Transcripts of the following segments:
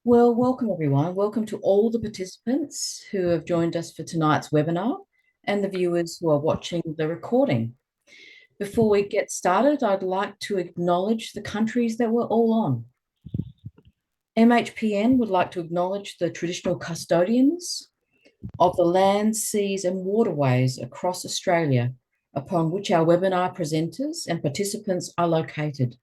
Well, welcome everyone. Welcome to all the participants who have joined us for tonight's webinar and the viewers who are watching the recording. Before we get started, I'd like to acknowledge the countries that we're all on. MHPN would like to acknowledge the traditional custodians of the lands, seas and waterways across Australia upon which our webinar presenters and participants are located.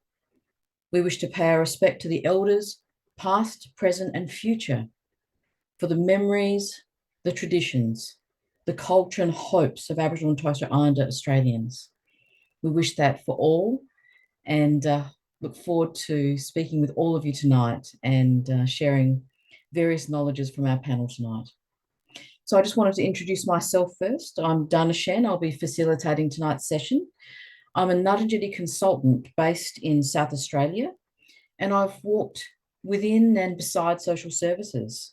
We wish to pay our respect to the elders, past, present and future, for the memories, the traditions, the culture and hopes of Aboriginal and Torres Strait Islander Australians. We wish that for all and look forward to speaking with all of you tonight and sharing various knowledges from our panel tonight. So I just wanted to introduce myself first. I'm Dana Shen. I'll be facilitating tonight's session. I'm a Ngarrindjeri consultant based in South Australia, and I've worked within and beside social services.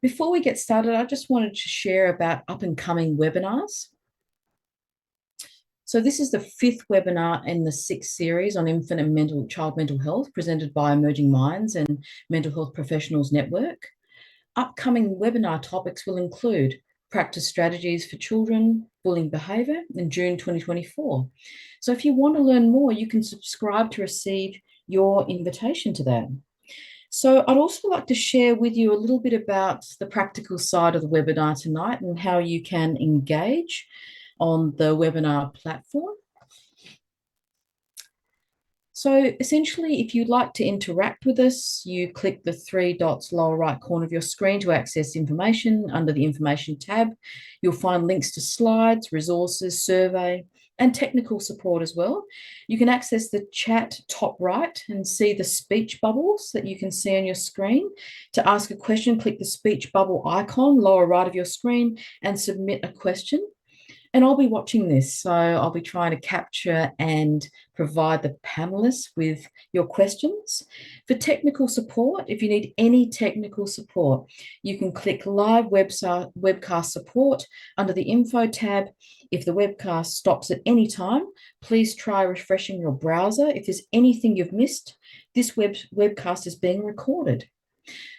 Before we get started, I just wanted to share about up and coming webinars. So this is the 5th webinar in the 6th series on infant and child mental health presented by Emerging Minds and Mental Health Professionals Network. Upcoming webinar topics will include practice strategies for children, bullying behaviour in June 2024. So if you want to learn more, you can subscribe to receive your invitation to that. So I'd also like to share with you a little bit about the practical side of the webinar tonight and how you can engage on the webinar platform. So essentially, if you'd like to interact with us, you click the 3 dots lower right corner of your screen to access information. Under the information tab, you'll find links to slides, resources, survey, and technical support as well. You can access the chat top right and see the speech bubbles that you can see on your screen. To ask a question, click the speech bubble icon lower right of your screen and submit a question. And I'll be watching this, so I'll be trying to capture and provide the panelists with your questions. For technical support, if you need any technical support, you can click live webcast support under the info tab. If the webcast stops at any time, please try refreshing your browser. If there's anything you've missed, this webcast is being recorded.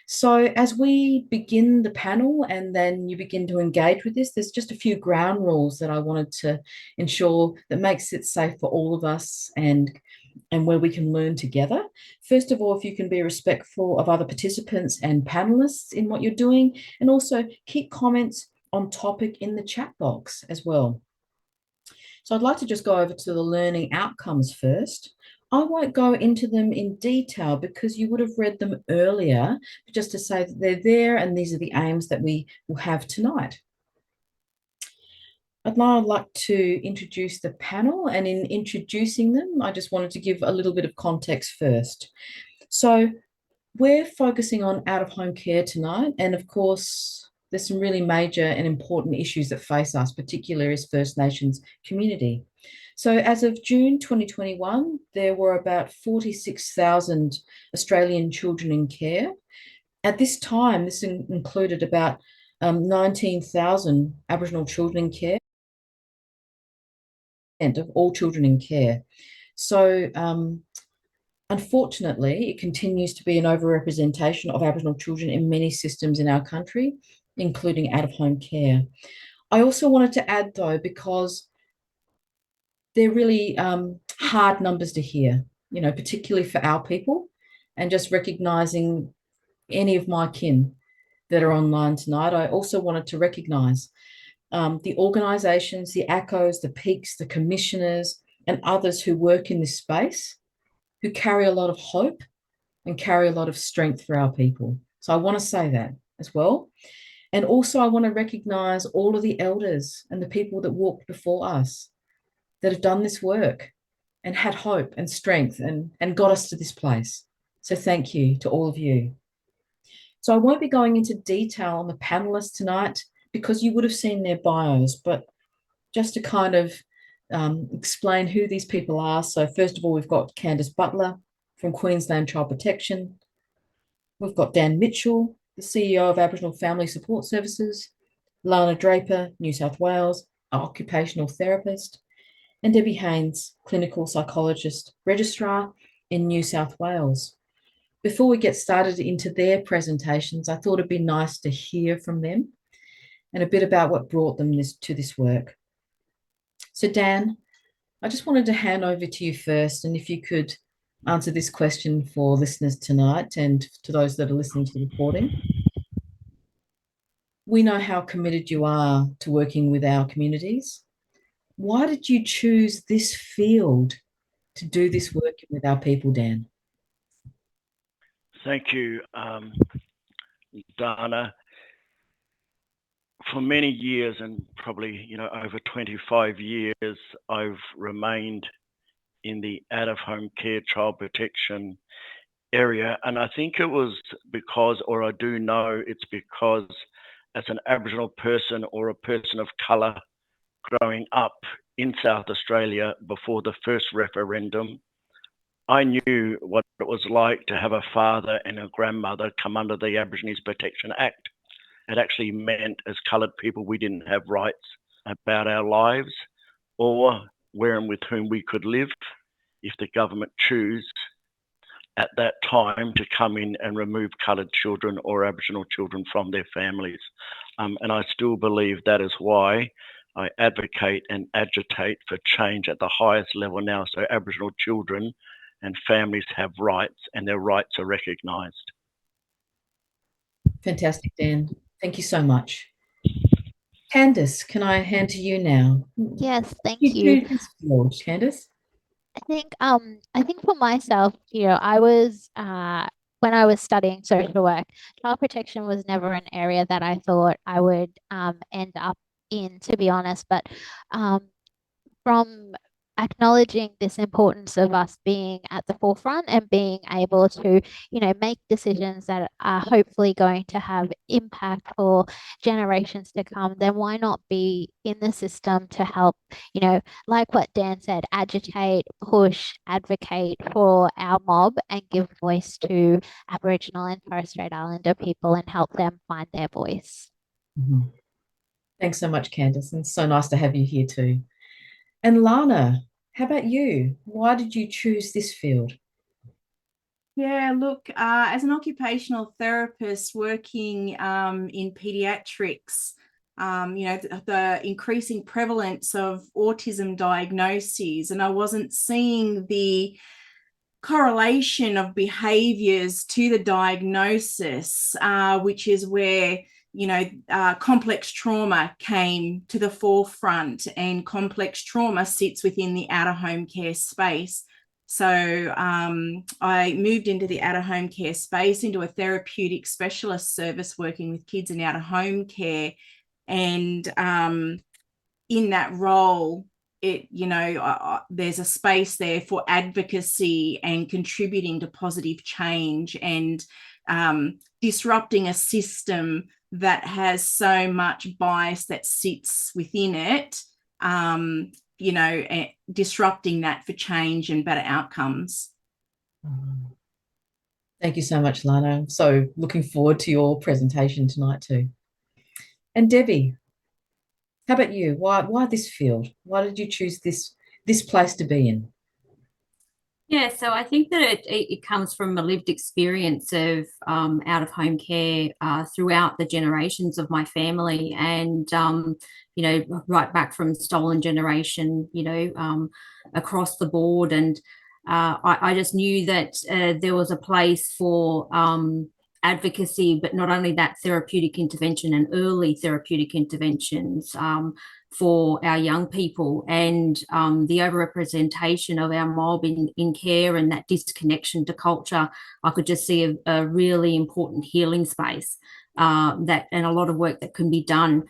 So as we begin the panel and then you begin to engage with this, there's just a few ground rules that I wanted to ensure that makes it safe for all of us and where we can learn together. First of all, if you can be respectful of other participants and panelists in what you're doing, and also keep comments on topic in the chat box as well. So I'd like to just go over to the learning outcomes first. I won't go into them in detail because you would have read them earlier, but just to say that they're there and these are the aims that we will have tonight. I'd now like to introduce the panel, and in introducing them, I just wanted to give a little bit of context first. So we're focusing on out-of-home care tonight, and of course, there's some really major and important issues that face us, particularly as First Nations community. So as of June 2021, there were about 46,000 Australian children in care. At this time, this included about 19,000 Aboriginal children in care, and of all children in care. So unfortunately, it continues to be an overrepresentation of Aboriginal children in many systems in our country, including out-of-home care. I also wanted to add, though, because they're really hard numbers to hear, particularly for our people, and just recognising any of my kin that are online tonight. I also wanted to recognise the organisations, the ACOs, the peaks, the commissioners, and others who work in this space, who carry a lot of hope and carry a lot of strength for our people. So I want to say that as well. And also I want to recognise all of the elders and the people that walked before us, that have done this work and had hope and strength and got us to this place. So thank you to all of you. So I won't be going into detail on the panelists tonight because you would have seen their bios, but just to kind of explain who these people are. So first of all, we've got Candice Butler from Queensland Child Protection. We've got Dan Mitchell, the CEO of Aboriginal Family Support Services. Lana Draper, New South Wales, occupational therapist. And Debbie Haynes, clinical psychologist, registrar in New South Wales. Before we get started into their presentations, I thought it'd be nice to hear from them and a bit about what brought them to this work. So Dan, I just wanted to hand over to you first, and if you could answer this question for listeners tonight and to those that are listening to the recording. We know how committed you are to working with our communities. Why did you choose this field to do this work with our people, Dan? Thank you, Dana. For many years, and probably over 25 years, I've remained in the out-of-home care child protection area, and I think it was because, or I do know it's because, as an Aboriginal person or a person of colour growing up in South Australia before the first referendum, I knew what it was like to have a father and a grandmother come under the Aborigines Protection Act. It actually meant, as coloured people, we didn't have rights about our lives or where and with whom we could live if the government choose at that time to come in and remove coloured children or Aboriginal children from their families. And I still believe that is why I advocate and agitate for change at the highest level now, so Aboriginal children and families have rights and their rights are recognised. Fantastic, Dan. Thank you so much. Candice, can I hand to you now? Yes, thank You you. do this field, Candice. I think for myself, I was when I was studying social work, child protection was never an area that I thought I would end up in, to be honest. But from acknowledging this importance of us being at the forefront and being able to, make decisions that are hopefully going to have impact for generations to come, then why not be in the system to help, like what Dan said, agitate, push, advocate for our mob and give voice to Aboriginal and Torres Strait Islander people and help them find their voice. Mm-hmm. Thanks so much, Candice. And it's so nice to have you here too. And Lana, how about you? Why did you choose this field? Yeah, look, as an occupational therapist working in pediatrics, the increasing prevalence of autism diagnoses, and I wasn't seeing the correlation of behaviors to the diagnosis, which is where complex trauma came to the forefront, and complex trauma sits within the out-of-home care space. So I moved into the out-of-home care space, into a therapeutic specialist service working with kids in out-of-home care. And in that role, there's a space there for advocacy and contributing to positive change and disrupting a system that has so much bias that sits within it, disrupting that for change and better outcomes. Thank you so much, Lana. I'm so looking forward to your presentation tonight too. And Debbie, how about you? Why this field? Why did you choose this place to be in? Yeah, so I think that it comes from a lived experience of out-of-home care throughout the generations of my family, and right back from stolen generation, across the board. And I just knew that there was a place for advocacy, but not only that, therapeutic intervention and early therapeutic interventions for our young people, and the overrepresentation of our mob in care and that disconnection to culture. I could just see a really important healing space and a lot of work that can be done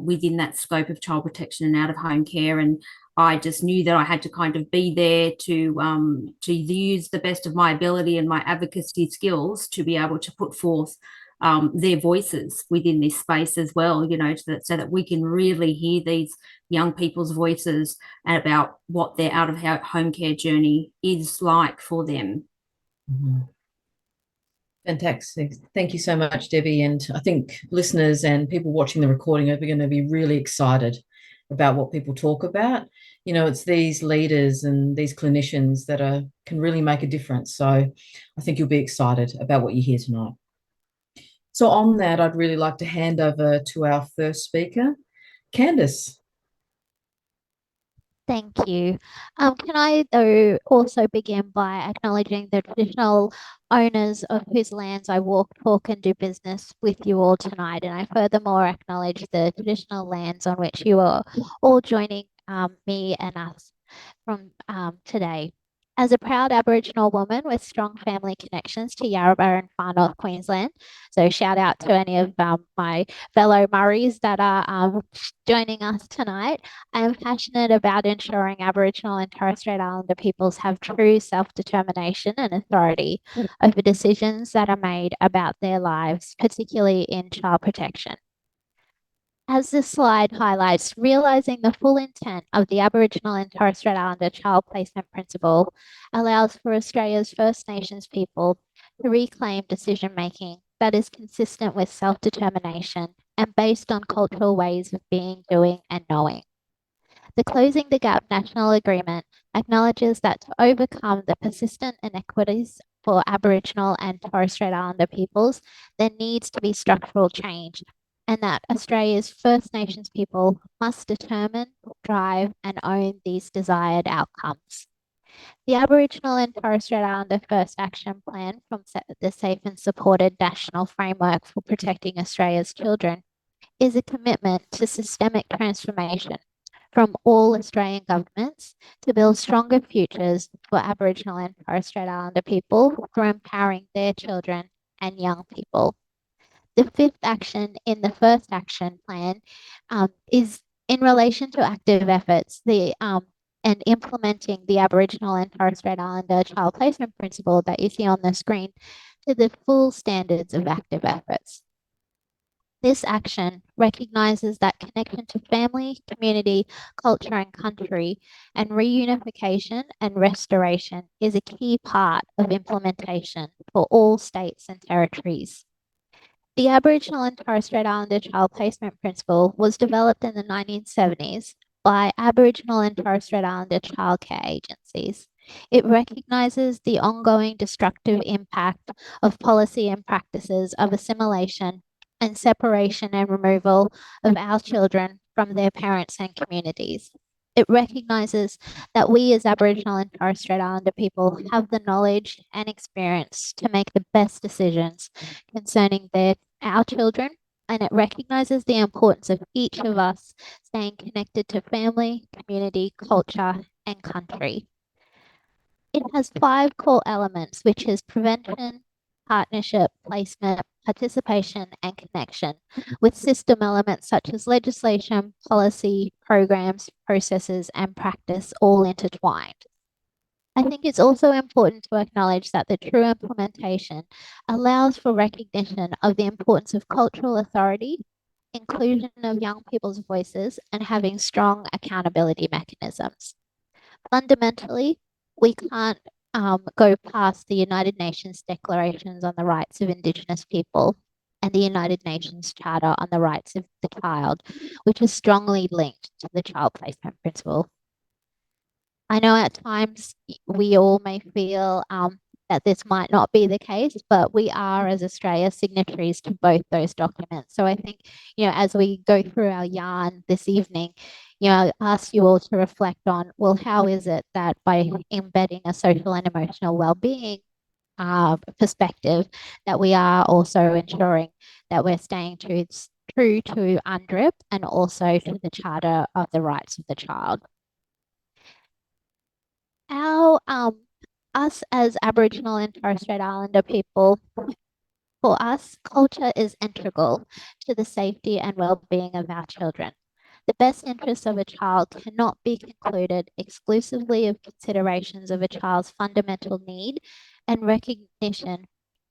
within that scope of child protection and out-of-home care. And I just knew that I had to kind of be there to use the best of my ability and my advocacy skills to be able to put forth their voices within this space as well, so that we can really hear these young people's voices about what their out-of-home care journey is like for them. Mm-hmm. Fantastic. Thank you so much, Debbie. And I think listeners and people watching the recording are going to be really excited about what people talk about. You know, it's these leaders and these clinicians that can really make a difference. So I think you'll be excited about what you hear tonight. So on that, I'd really like to hand over to our first speaker, Candice. Thank you. Can I, though, also begin by acknowledging the traditional owners of whose lands I walk, talk, and do business with you all tonight. And I furthermore acknowledge the traditional lands on which you are all joining me and us from today. As a proud Aboriginal woman with strong family connections to Yarrabah and Far North Queensland, so shout out to any of my fellow Murrays that are joining us tonight. I am passionate about ensuring Aboriginal and Torres Strait Islander peoples have true self-determination and authority over decisions that are made about their lives, particularly in child protection. As this slide highlights, realising the full intent of the Aboriginal and Torres Strait Islander Child Placement Principle allows for Australia's First Nations people to reclaim decision-making that is consistent with self-determination and based on cultural ways of being, doing and knowing. The Closing the Gap National Agreement acknowledges that to overcome the persistent inequities for Aboriginal and Torres Strait Islander peoples, there needs to be structural change, and that Australia's First Nations people must determine, drive, and own these desired outcomes. The Aboriginal and Torres Strait Islander First Action Plan from the Safe and Supported National Framework for Protecting Australia's Children is a commitment to systemic transformation from all Australian governments to build stronger futures for Aboriginal and Torres Strait Islander people through empowering their children and young people. The fifth action in the First Action Plan is in relation to active efforts and implementing the Aboriginal and Torres Strait Islander Child Placement Principle that you see on the screen to the full standards of active efforts. This action recognises that connection to family, community, culture and country, and reunification and restoration is a key part of implementation for all states and territories. The Aboriginal and Torres Strait Islander Child Placement Principle was developed in the 1970s by Aboriginal and Torres Strait Islander childcare agencies. It recognises the ongoing destructive impact of policy and practices of assimilation and separation and removal of our children from their parents and communities. It recognises that we as Aboriginal and Torres Strait Islander people have the knowledge and experience to make the best decisions concerning our children, and it recognises the importance of each of us staying connected to family, community, culture, and country. It has 5 core elements, which is prevention, partnership, placement, participation, and connection, with system elements such as legislation, policy, programs, processes, and practice all intertwined. I think it's also important to acknowledge that the true implementation allows for recognition of the importance of cultural authority, inclusion of young people's voices, and having strong accountability mechanisms. Fundamentally, we can't go past the United Nations Declarations on the Rights of Indigenous People and the United Nations Charter on the Rights of the Child, which is strongly linked to the Child Placement Principle. I know at times we all may feel that this might not be the case, but we are, as Australia, signatories to both those documents. So I think, as we go through our yarn this evening, I ask you all to reflect on, well, how is it that by embedding a social and emotional well-being perspective, that we are also ensuring that we're staying true to UNDRIP and also to the Charter of the Rights of the Child. Us as Aboriginal and Torres Strait Islander people, for us, culture is integral to the safety and well-being of our children. The best interests of a child cannot be concluded exclusively of considerations of a child's fundamental need and recognition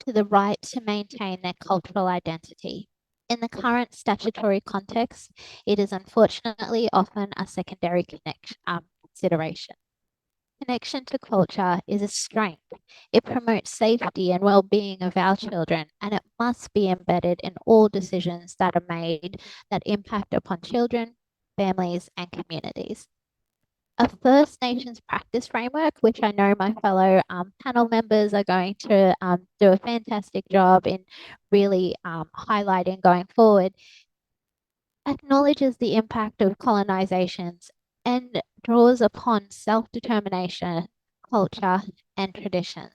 to the right to maintain their cultural identity. In the current statutory context, it is unfortunately often a secondary consideration. Connection to culture is a strength. It promotes safety and well-being of our children, and it must be embedded in all decisions that are made that impact upon children, families, and communities. A First Nations practice framework, which I know my fellow panel members are going to do a fantastic job in really highlighting going forward, acknowledges the impact of colonizations and draws upon self-determination, culture, and tradition.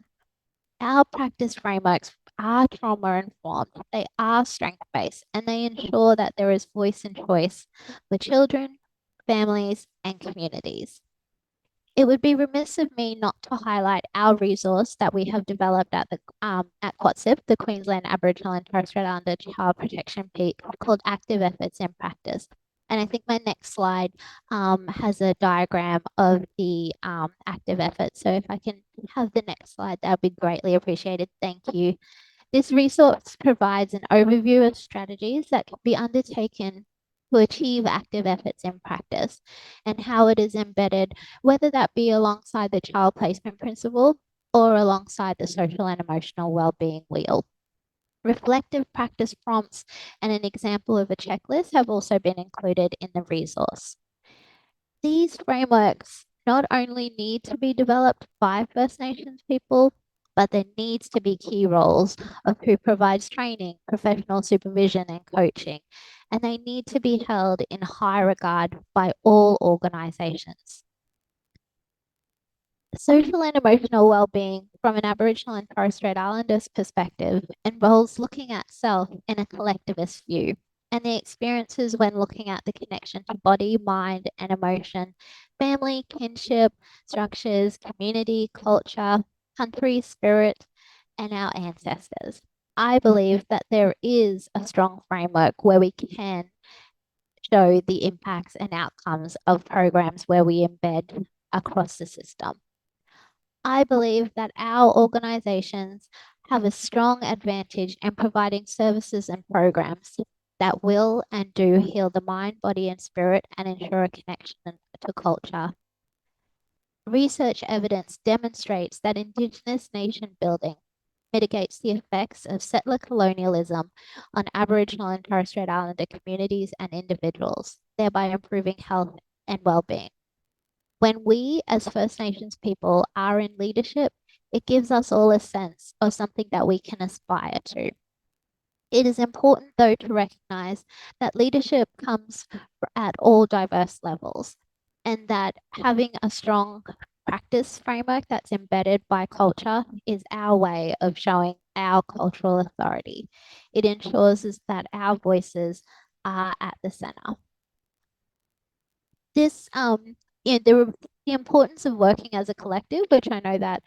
Our practice frameworks are trauma-informed, they are strength-based, and they ensure that there is voice and choice for children, families, and communities. It would be remiss of me not to highlight our resource that we have developed at the at QATSIP, the Queensland Aboriginal and Torres Strait Islander Child Protection Peak, called Active Efforts in Practice. And I think my next slide has a diagram of the active efforts. So if I can have the next slide, that would be greatly appreciated. Thank you. This resource provides an overview of strategies that can be undertaken to achieve active efforts in practice and how it is embedded, whether that be alongside the child placement principle or alongside the social and emotional wellbeing wheel. Reflective practice prompts and an example of a checklist have also been included in the resource. These frameworks not only need to be developed by First Nations people, but there needs to be key roles of who provides training, professional supervision, and coaching, and they need to be held in high regard by all organisations. Social and emotional well-being from an Aboriginal and Torres Strait Islanders perspective involves looking at self in a collectivist view and the experiences when looking at the connection to body, mind, and emotion, family, kinship, structures, community, culture, country, spirit, and our ancestors. I believe that there is a strong framework where we can show the impacts and outcomes of programs where we embed across the system. I believe that our organisations have a strong advantage in providing services and programs that will and do heal the mind, body, and spirit and ensure a connection to culture. Research evidence demonstrates that Indigenous nation building mitigates the effects of settler colonialism on Aboriginal and Torres Strait Islander communities and individuals, thereby improving health and well-being. When we as First Nations people are in leadership, it gives us all a sense of something that we can aspire to. It is important, though, to recognise that leadership comes at all diverse levels and that having a strong practice framework that's embedded by culture is our way of showing our cultural authority. It ensures that our voices are at the centre. This the importance of working as a collective, which I know that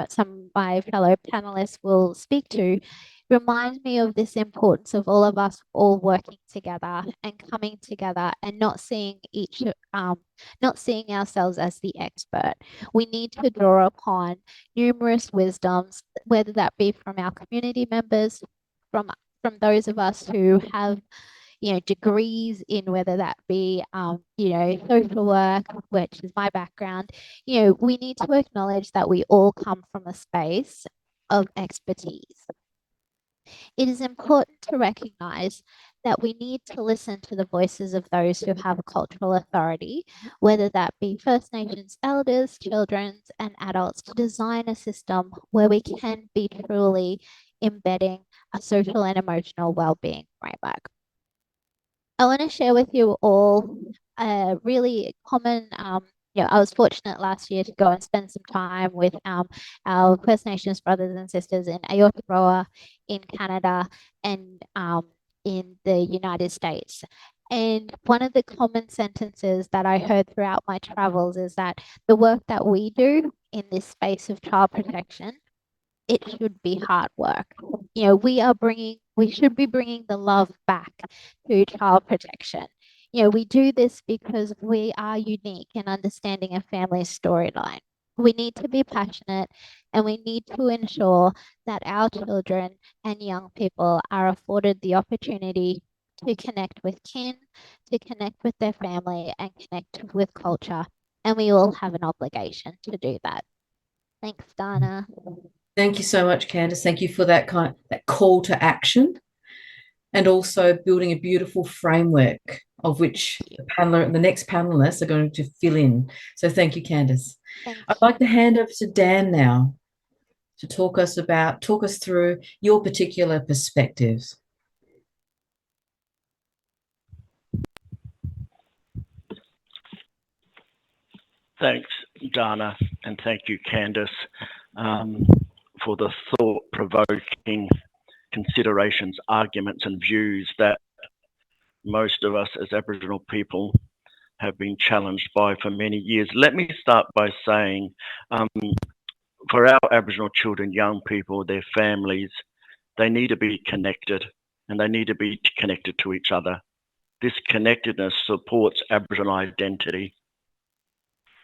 some of my fellow panelists will speak to, reminds me of this importance of all of us all working together and coming together and not seeing ourselves as the expert. We need to draw upon numerous wisdoms, whether that be from our community members, from those of us who have degrees in whether that be, social work, which is my background. We need to acknowledge that we all come from a space of expertise. It is important to recognize that we need to listen to the voices of those who have cultural authority, whether that be First Nations elders, children, and adults, to design a system where we can be truly embedding a social and emotional well-being framework. I want to share with you all a really common, I was fortunate last year to go and spend some time with our First Nations brothers and sisters in Aotearoa, in Canada, and in the United States. And one of the common sentences that I heard throughout my travels is that the work that we do in this space of child protection, it should be hard work. We should be bringing the love back to child protection. We do this because we are unique in understanding a family's storyline. We need to be passionate and we need to ensure that our children and young people are afforded the opportunity to connect with kin, to connect with their family, and connect with culture. And we all have an obligation to do that. Thanks, Dana. Thank you so much, Candice. Thank you for that call to action and also building a beautiful framework of which the next panelists are going to fill in. So thank you, Candice. I'd like to hand over to Dan now to talk us through your particular perspectives. Thanks, Dana, and thank you, Candice, for the thought-provoking considerations, arguments, and views that most of us as Aboriginal people have been challenged by for many years. Let me start by saying, for our Aboriginal children, young people, their families, they need to be connected, and they need to be connected to each other. This connectedness supports Aboriginal identity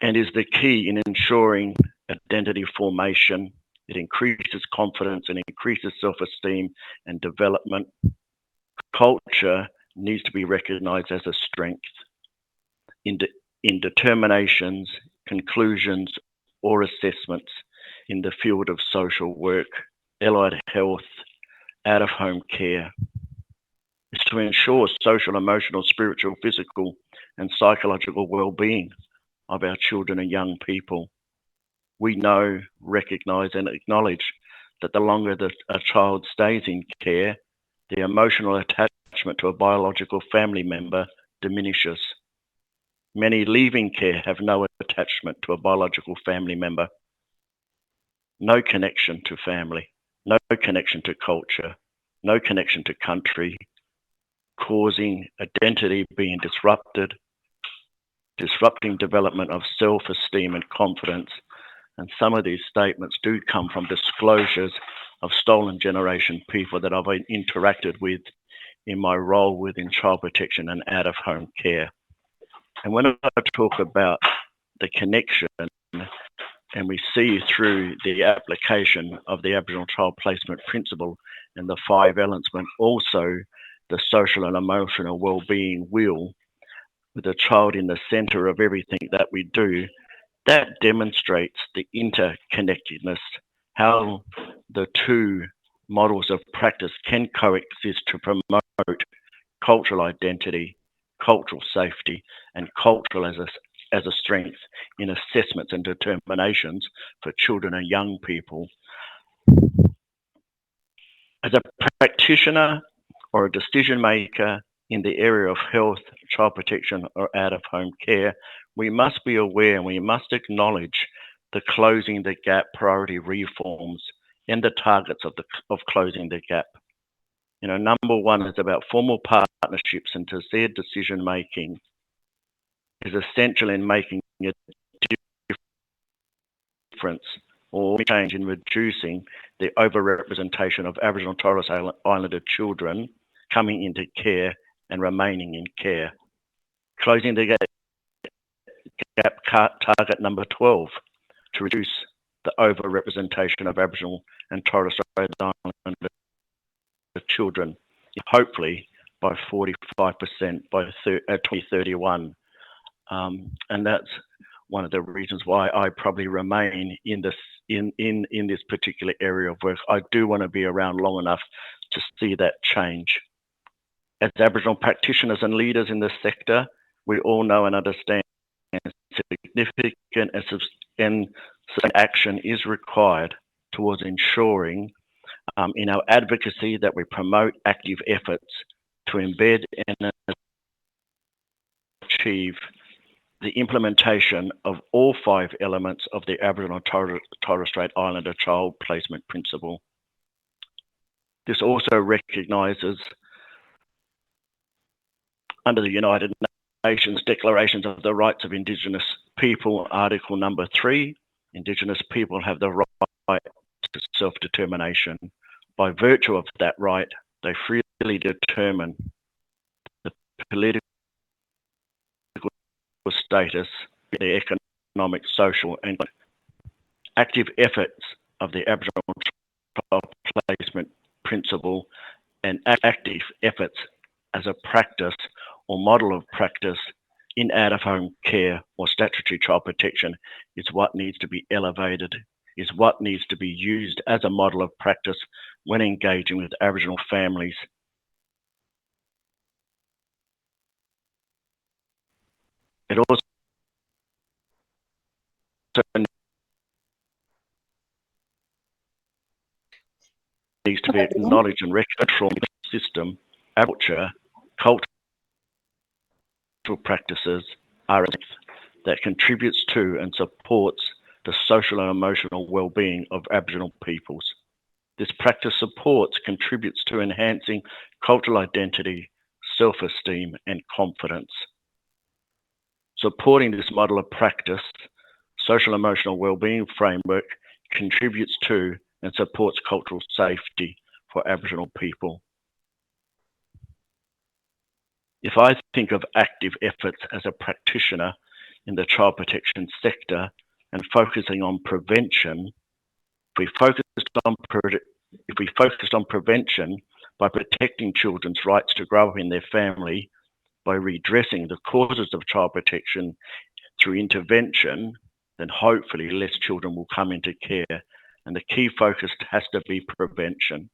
and is the key in ensuring identity formation. It increases confidence and increases self-esteem and development. Culture needs to be recognised as a strength. In determinations, conclusions, or assessments in the field of social work, allied health, out-of-home care, is to ensure social, emotional, spiritual, physical, and psychological well-being of our children and young people. We know, recognise, and acknowledge that the longer that a child stays in care, the emotional attachment to a biological family member diminishes. Many leaving care have no attachment to a biological family member, no connection to family, no connection to culture, no connection to country, causing identity being disrupted, disrupting development of self-esteem and confidence. And some of these statements do come from disclosures of stolen generation people that I've interacted with in my role within child protection and out-of-home care. And when I talk about the connection, and we see through the application of the Aboriginal Child Placement Principle and the 5 elements, but also the social and emotional well-being wheel, with the child in the centre of everything that we do, that demonstrates the interconnectedness, how the two models of practice can coexist to promote cultural identity, cultural safety, and cultural as a strength in assessments and determinations for children and young people. As a practitioner or a decision maker in the area of health, child protection, or out-of-home care, we must be aware and we must acknowledge the closing the gap priority reforms and the targets of closing the gap. You know, number one is about formal partnerships, and to their decision making is essential in making a difference or change in reducing the overrepresentation of Aboriginal and Torres Strait Islander children coming into care and remaining in care. Closing the gap target number 12, to reduce the overrepresentation of Aboriginal and Torres Strait Islander children, hopefully by 45% by 2031. And that's one of the reasons why I probably remain in this particular area of work. I do want to be around long enough to see that change. As Aboriginal practitioners and leaders in this sector, we all know and understand significant and action is required towards ensuring in our advocacy that we promote active efforts to embed and achieve the implementation of all 5 elements of the Aboriginal and Torres Strait Islander Child Placement Principle. This also recognises, under the United Nations Declarations of the Rights of Indigenous People, Article number 3, Indigenous people have the right to self-determination. By virtue of that right, they freely determine the political status, the economic, social, and active efforts of the Aboriginal Child Placement Principle, and active efforts as a practice or model of practice in out-of-home care or statutory child protection is what needs to be elevated, is what needs to be used as a model of practice when engaging with Aboriginal families. It also needs to be acknowledged and recognized from the system. Culture, cultural practices are that contributes to and supports the social and emotional well-being of Aboriginal peoples. This practice supports, contributes to enhancing cultural identity, self-esteem and confidence. Supporting this model of practice, social emotional well-being framework contributes to and supports cultural safety for Aboriginal people. If I think of active efforts as a practitioner in the child protection sector and focusing on prevention, if we focused on prevention by protecting children's rights to grow up in their family, by redressing the causes of child protection through intervention, then hopefully less children will come into care. And the key focus has to be prevention.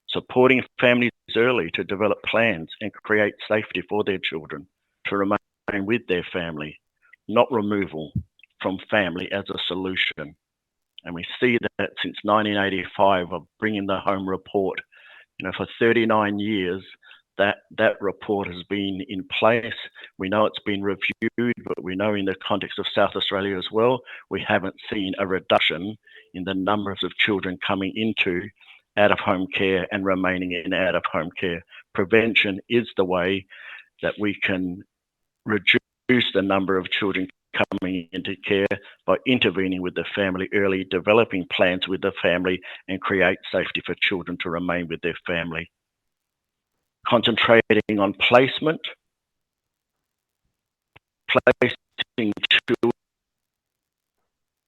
Supporting families early to develop plans and create safety for their children to remain with their family, not removal from family as a solution. And we see that since 1985 of bringing the home report, for 39 years, that report has been in place. We know it's been reviewed, but we know in the context of South Australia as well, we haven't seen a reduction in the numbers of children coming into out-of-home care and remaining in out-of-home care. Prevention is the way that we can reduce the number of children coming into care by intervening with the family early, developing plans with the family and create safety for children to remain with their family. Concentrating on placement, placing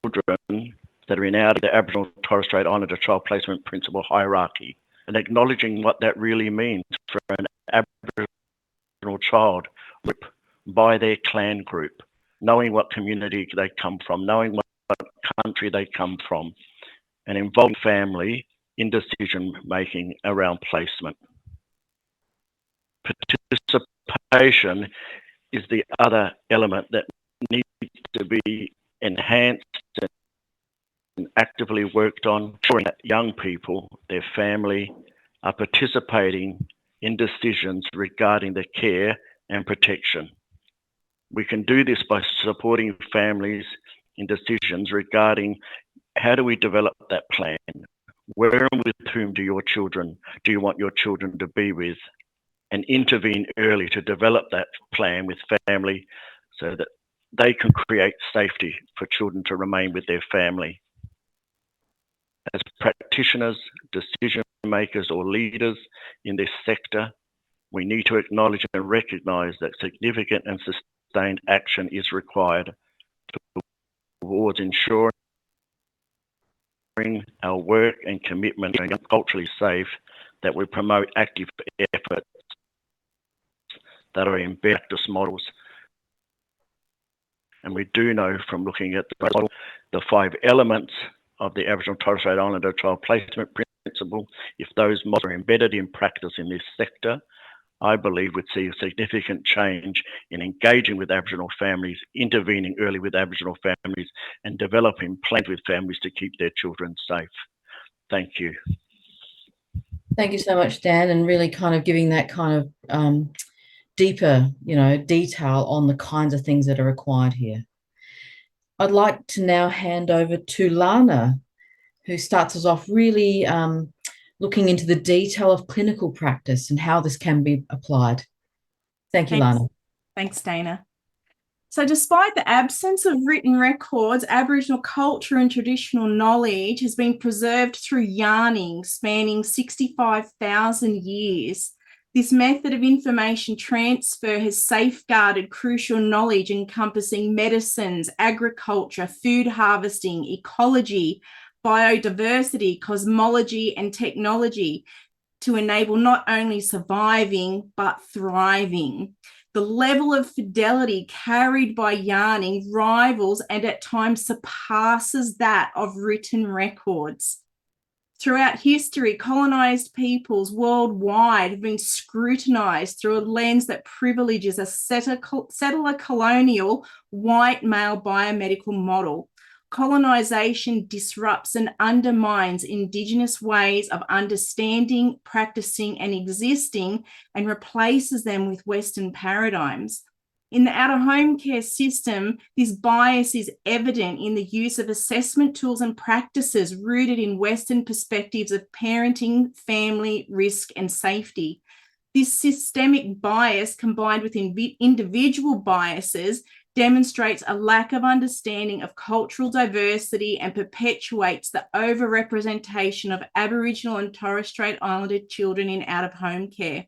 children that are in the Aboriginal Torres Strait Islander child placement principle hierarchy, and acknowledging what that really means for an Aboriginal child group by their clan group, knowing what community they come from, knowing what country they come from, and involving family in decision making around placement. Participation is the other element that needs to be enhanced and actively worked on, ensuring that young people, their family, are participating in decisions regarding the care and protection. We can do this by supporting families in decisions regarding how do we develop that plan? Where and with whom do you want your children to be with? And intervene early to develop that plan with family so that they can create safety for children to remain with their family. As practitioners, decision makers or leaders in this sector, we need to acknowledge and recognise that significant and sustained action is required towards ensuring our work and commitment to culturally safe, that we promote active efforts that are in practice models. And we do know from looking at the 5 elements of the Aboriginal Torres Strait Islander child placement principle, if those models are embedded in practice in this sector, I believe we'd see a significant change in engaging with Aboriginal families, intervening early with Aboriginal families, and developing plans with families to keep their children safe. Thank you. Thank you so much, Dan, and really kind of giving that kind of deeper, detail on the kinds of things that are required here. I'd like to now hand over to Lana, who starts us off really looking into the detail of clinical practice and how this can be applied. Thank you, Lana. Thanks, Dana. So despite the absence of written records, Aboriginal culture and traditional knowledge has been preserved through yarning spanning 65,000 years. This method of information transfer has safeguarded crucial knowledge encompassing medicines, agriculture, food harvesting, ecology, biodiversity, cosmology, and technology to enable not only surviving, but thriving. The level of fidelity carried by yarning rivals and at times surpasses that of written records. Throughout history, colonized peoples worldwide have been scrutinized through a lens that privileges a settler colonial white male biomedical model. Colonization disrupts and undermines Indigenous ways of understanding, practicing, and existing, and replaces them with Western paradigms. In the out-of-home care system, this bias is evident in the use of assessment tools and practices rooted in Western perspectives of parenting, family, risk, and safety. This systemic bias, combined with individual biases, demonstrates a lack of understanding of cultural diversity and perpetuates the overrepresentation of Aboriginal and Torres Strait Islander children in out-of-home care.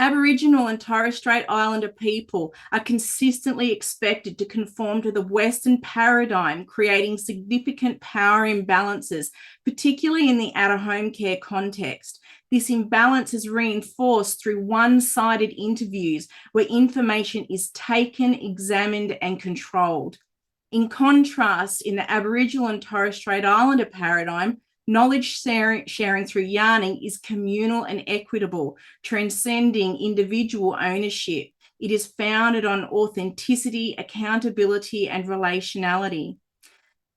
Aboriginal and Torres Strait Islander people are consistently expected to conform to the Western paradigm, creating significant power imbalances, particularly in the out-of-home care context. This imbalance is reinforced through one-sided interviews where information is taken, examined, and controlled. In contrast, in the Aboriginal and Torres Strait Islander paradigm, knowledge sharing through yarning is communal and equitable, transcending individual ownership. It is founded on authenticity, accountability, and relationality.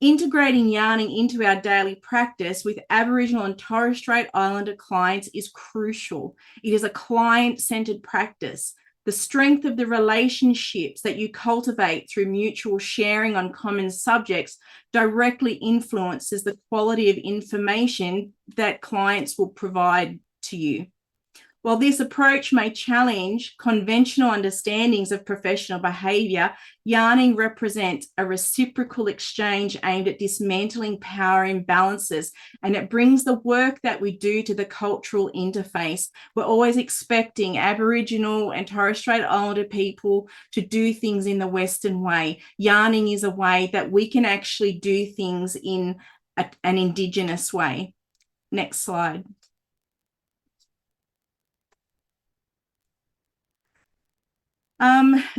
Integrating yarning into our daily practice with Aboriginal and Torres Strait Islander clients is crucial. It is a client-centered practice. The strength of the relationships that you cultivate through mutual sharing on common subjects directly influences the quality of information that clients will provide to you. While this approach may challenge conventional understandings of professional behaviour, yarning represents a reciprocal exchange aimed at dismantling power imbalances, and it brings the work that we do to the cultural interface. We're always expecting Aboriginal and Torres Strait Islander people to do things in the Western way. Yarning is a way that we can actually do things in an Indigenous way. Next slide.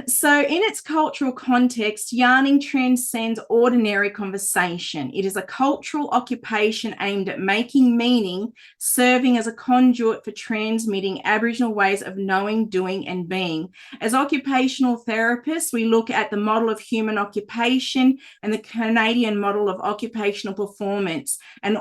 So in its cultural context, yarning transcends ordinary conversation. It is a cultural occupation aimed at making meaning, serving as a conduit for transmitting Aboriginal ways of knowing, doing, and being. As occupational therapists, we look at the model of human occupation and the Canadian model of occupational performance, and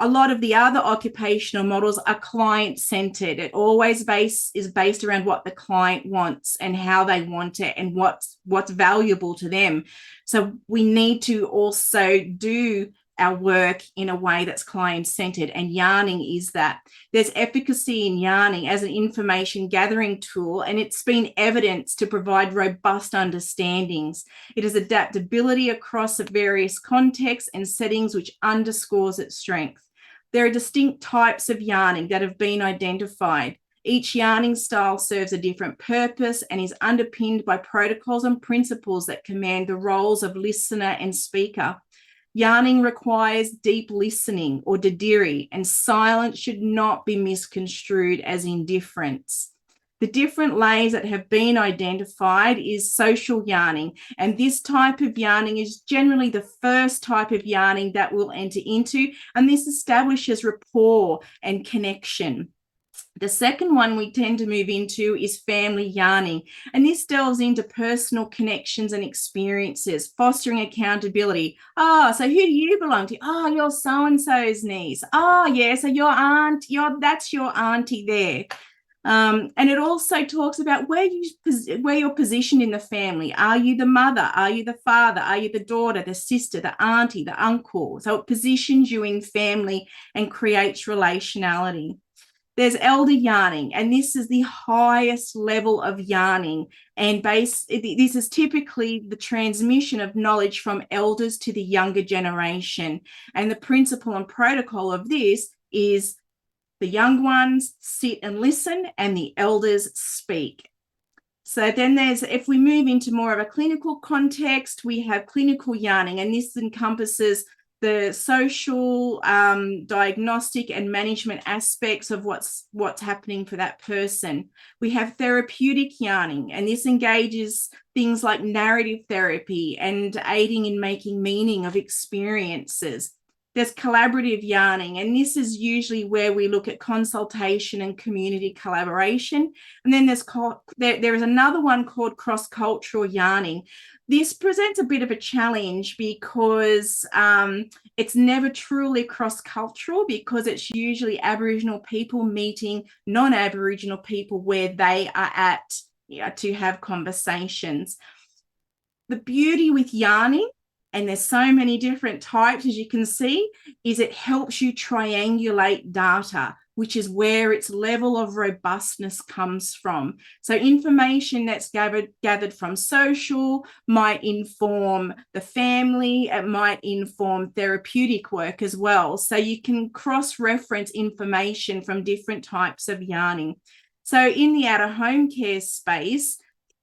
a lot of the other occupational models are client-centered. It always is based around what the client wants and how they want it and what's valuable to them. So we need to also do our work in a way that's client-centered, and yarning is that. There's efficacy in yarning as an information gathering tool, and it's been evidenced to provide robust understandings. It has adaptability across various contexts and settings, which underscores its strength. There are distinct types of yarning that have been identified. Each yarning style serves a different purpose and is underpinned by protocols and principles that command the roles of listener and speaker. Yarning requires deep listening or didiri, and silence should not be misconstrued as indifference. The different layers that have been identified is social yarning, and this type of yarning is generally the first type of yarning that we'll enter into, and this establishes rapport and connection. The second one we tend to move into is family yarning, and this delves into personal connections and experiences, fostering accountability. So who do you belong to? You're so-and-so's niece. Yeah, so your aunt, that's your auntie there. And it also talks about where you're positioned in the family. Are you the mother? Are you the father? Are you the daughter, the sister, the auntie, the uncle? So it positions you in family and creates relationality. There's elder yarning, and this is the highest level of yarning, and this is typically the transmission of knowledge from elders to the younger generation. And the principle and protocol of this is the young ones sit and listen, and the elders speak. So then if we move into more of a clinical context, we have clinical yarning, and this encompasses the social, diagnostic and management aspects of what's happening for that person. We have therapeutic yarning, and this engages things like narrative therapy and aiding in making meaning of experiences. there's collaborative yarning, and this is usually where we look at consultation and community collaboration. And then there is another one called cross-cultural yarning. This presents a bit of a challenge because it's never truly cross-cultural, because it's usually Aboriginal people meeting non-Aboriginal people where they are at, to have conversations. The beauty with yarning, and there's so many different types, as you can see, is it helps you triangulate data, which is where its level of robustness comes from. So information that's gathered from social might inform the family, it might inform therapeutic work as well. So you can cross-reference information from different types of yarning. So in the out-of-home care space,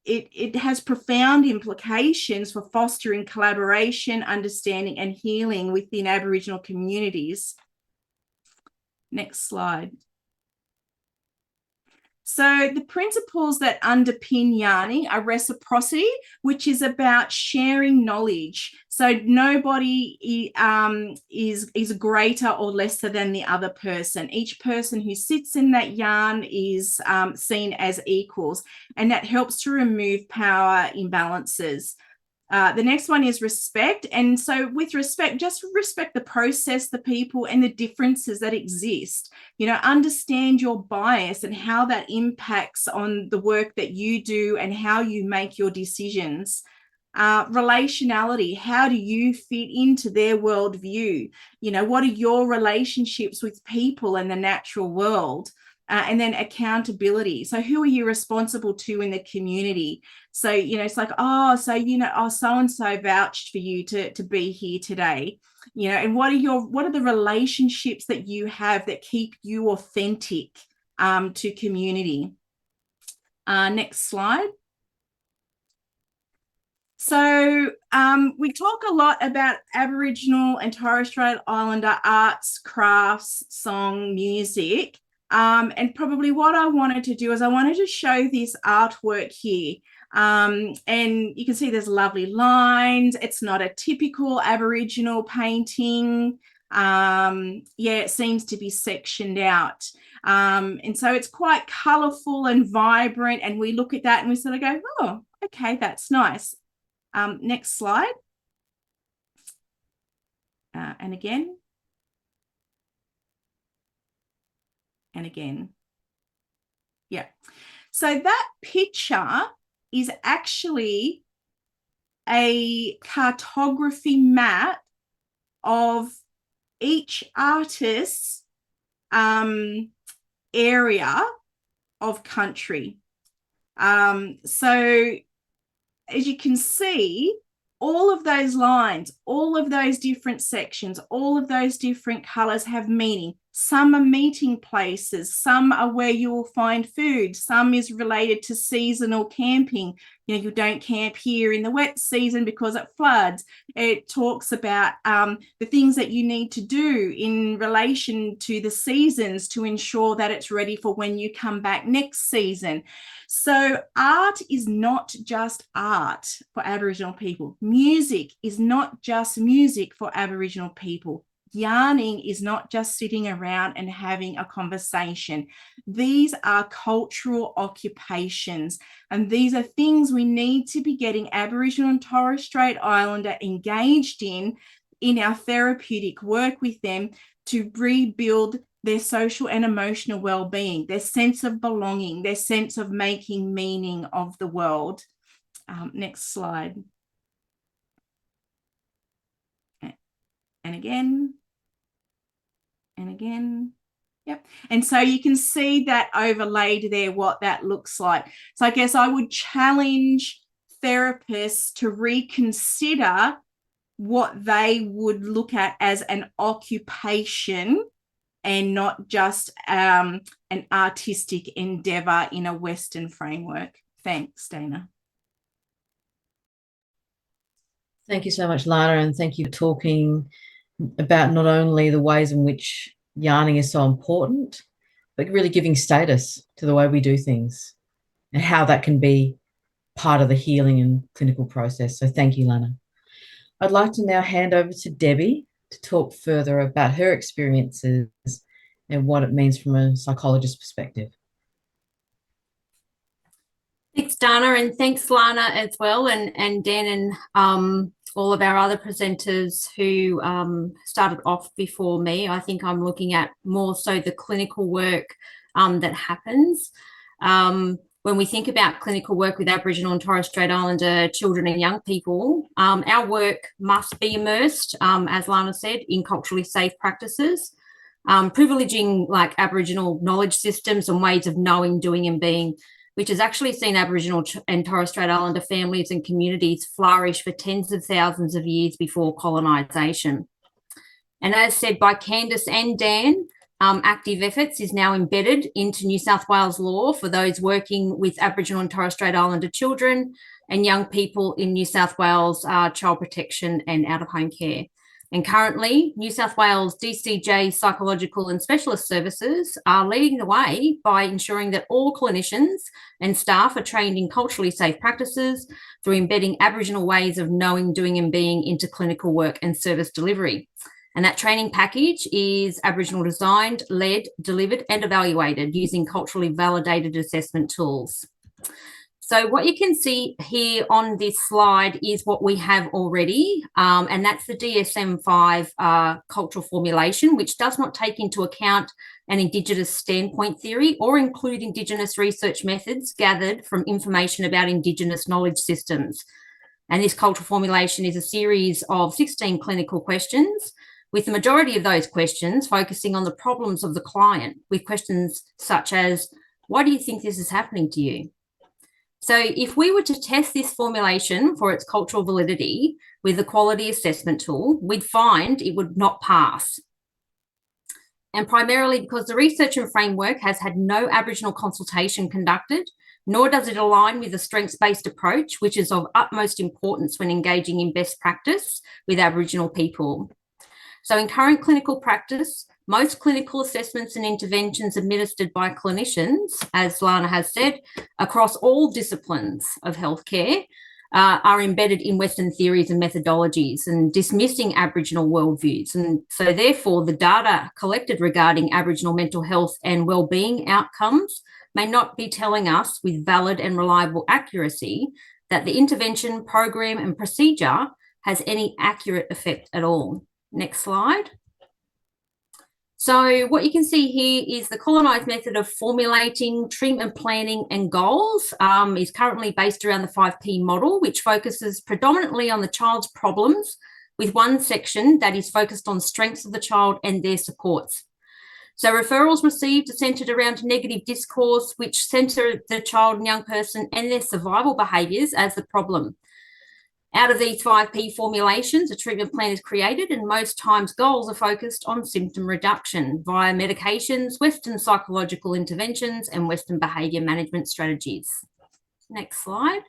it has profound implications for fostering collaboration, understanding, and healing within Aboriginal communities. Next slide. So the principles that underpin yarning are reciprocity, which is about sharing knowledge. So nobody is greater or lesser than the other person. Each person who sits in that yarn is seen as equals, and that helps to remove power imbalances. The next one is respect. And so with respect, just respect the process, the people, and the differences that exist. Understand your bias and how that impacts on the work that you do and how you make your decisions. Relationality, how do you fit into their worldview? What are your relationships with people and the natural world? And then accountability. So who are you responsible to in the community? So, it's like, so-and-so vouched for you to be here today. And what are the relationships that you have that keep you authentic to community? Next slide. So we talk a lot about Aboriginal and Torres Strait Islander arts, crafts, song, music. And probably what I wanted to do is I wanted to show this artwork here. And you can see there's lovely lines. It's not a typical Aboriginal painting. It seems to be sectioned out. And so it's quite colourful and vibrant. And we look at that and we sort of go, oh, okay, that's nice. Next slide. And again. And again. Yeah. So that picture is actually a cartography map of each artist's area of country. So as you can see, all of those lines, all of those different sections, all of those different colours have meaning. Some are meeting places, some are where you will find food, some is related to seasonal camping. You don't camp here in the wet season because it floods. It talks about the things that you need to do in relation to the seasons to ensure that it's ready for when you come back next season. So art is not just art for Aboriginal people. Music is not just music for Aboriginal people. Yarning is not just sitting around and having a conversation. These are cultural occupations, and these are things we need to be getting Aboriginal and Torres Strait Islander engaged in our therapeutic work with them to rebuild their social and emotional well-being, their sense of belonging, their sense of making meaning of the world. Next slide. And again. And again. Yep. And so you can see that overlaid there, what that looks like. So I guess I would challenge therapists to reconsider what they would look at as an occupation and not just an artistic endeavour in a Western framework. Thanks, Dana. Thank you so much, Lana, and thank you for talking about not only the ways in which yarning is so important, but really giving status to the way we do things and how that can be part of the healing and clinical process. So thank you, Lana. I'd like to now hand over to Debbie to talk further about her experiences and what it means from a psychologist's perspective. Thanks, Dana, and thanks, Lana, as well, and Dan, and all of our other presenters who started off before me. I think I'm looking at more so the clinical work that happens. When we think about clinical work with Aboriginal and Torres Strait Islander children and young people, our work must be immersed, as Lana said, in culturally safe practices, privileging like Aboriginal knowledge systems and ways of knowing, doing and being, which has actually seen Aboriginal and Torres Strait Islander families and communities flourish for tens of thousands of years before colonisation. And as said by Candice and Dan, Active Efforts is now embedded into New South Wales law for those working with Aboriginal and Torres Strait Islander children and young people in New South Wales child protection and out-of-home care. And currently, New South Wales DCJ psychological and specialist services are leading the way by ensuring that all clinicians and staff are trained in culturally safe practices through embedding Aboriginal ways of knowing, doing and being into clinical work and service delivery. And that training package is Aboriginal designed, led, delivered and evaluated using culturally validated assessment tools. So what you can see here on this slide is what we have already, and that's the DSM-5 cultural formulation, which does not take into account an Indigenous standpoint theory or include Indigenous research methods gathered from information about Indigenous knowledge systems. And this cultural formulation is a series of 16 clinical questions, with the majority of those questions focusing on the problems of the client, with questions such as, why do you think this is happening to you? So if we were to test this formulation for its cultural validity with the quality assessment tool, we'd find it would not pass. And primarily because the research and framework has had no Aboriginal consultation conducted, nor does it align with the strengths-based approach, which is of utmost importance when engaging in best practice with Aboriginal people. So in current clinical practice, most clinical assessments and interventions administered by clinicians, as Lana has said, across all disciplines of healthcare are embedded in Western theories and methodologies and dismissing Aboriginal worldviews. And so therefore the data collected regarding Aboriginal mental health and wellbeing outcomes may not be telling us with valid and reliable accuracy that the intervention, program and procedure has any accurate effect at all. Next slide. So what you can see here is the colonised method of formulating treatment planning and goals is currently based around the 5P model, which focuses predominantly on the child's problems, with one section that is focused on strengths of the child and their supports. So referrals received are centred around negative discourse, which centre the child and young person and their survival behaviours as the problem. Out of these 5P formulations, a treatment plan is created, and most times goals are focused on symptom reduction via medications, Western psychological interventions, and Western behaviour management strategies. Next slide.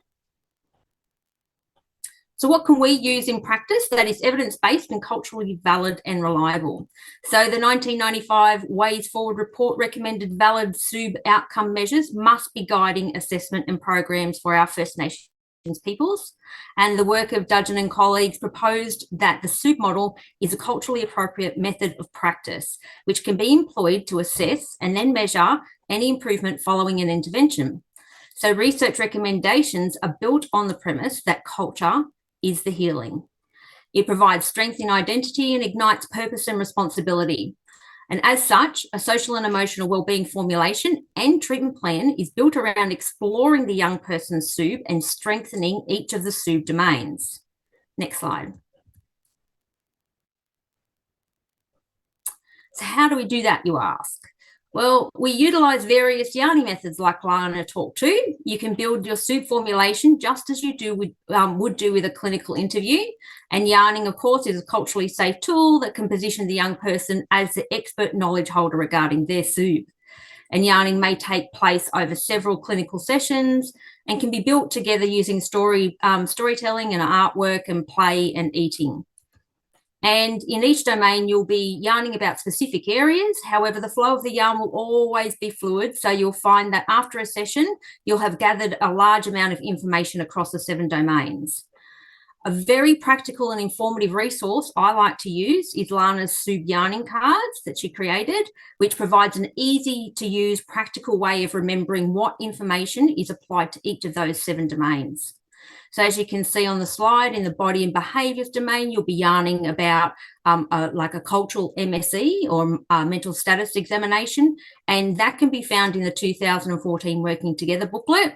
So what can we use in practice that is evidence-based and culturally valid and reliable? So the 1995 Ways Forward report recommended valid SUB outcome measures must be guiding assessment and programs for our First Nations peoples, and the work of Dudgeon and colleagues proposed that the SUB model is a culturally appropriate method of practice which can be employed to assess and then measure any improvement following an intervention. So research recommendations are built on the premise that culture is the healing. It provides strength in identity and ignites purpose and responsibility. And as such, a social and emotional wellbeing formulation and treatment plan is built around exploring the young person's SUB and strengthening each of the SUB domains. Next slide. So how do we do that, you ask? Well, we utilise various yarning methods like Lana talked to. You can build your SUB formulation just as you do with, would do with a clinical interview. And yarning, of course, is a culturally safe tool that can position the young person as the expert knowledge holder regarding their SUB. And yarning may take place over several clinical sessions and can be built together using storytelling and artwork and play and eating. And in each domain, you'll be yarning about specific areas. However, the flow of the yarn will always be fluid. So you'll find that after a session, you'll have gathered a large amount of information across the 7 domains. A very practical and informative resource I like to use is Lana's Sub Yarning cards that she created, which provides an easy to use practical way of remembering what information is applied to each of those 7 domains. So as you can see on the slide, in the body and behaviours domain, you'll be yarning about like a cultural MSE or mental status examination, and that can be found in the 2014 Working Together booklet.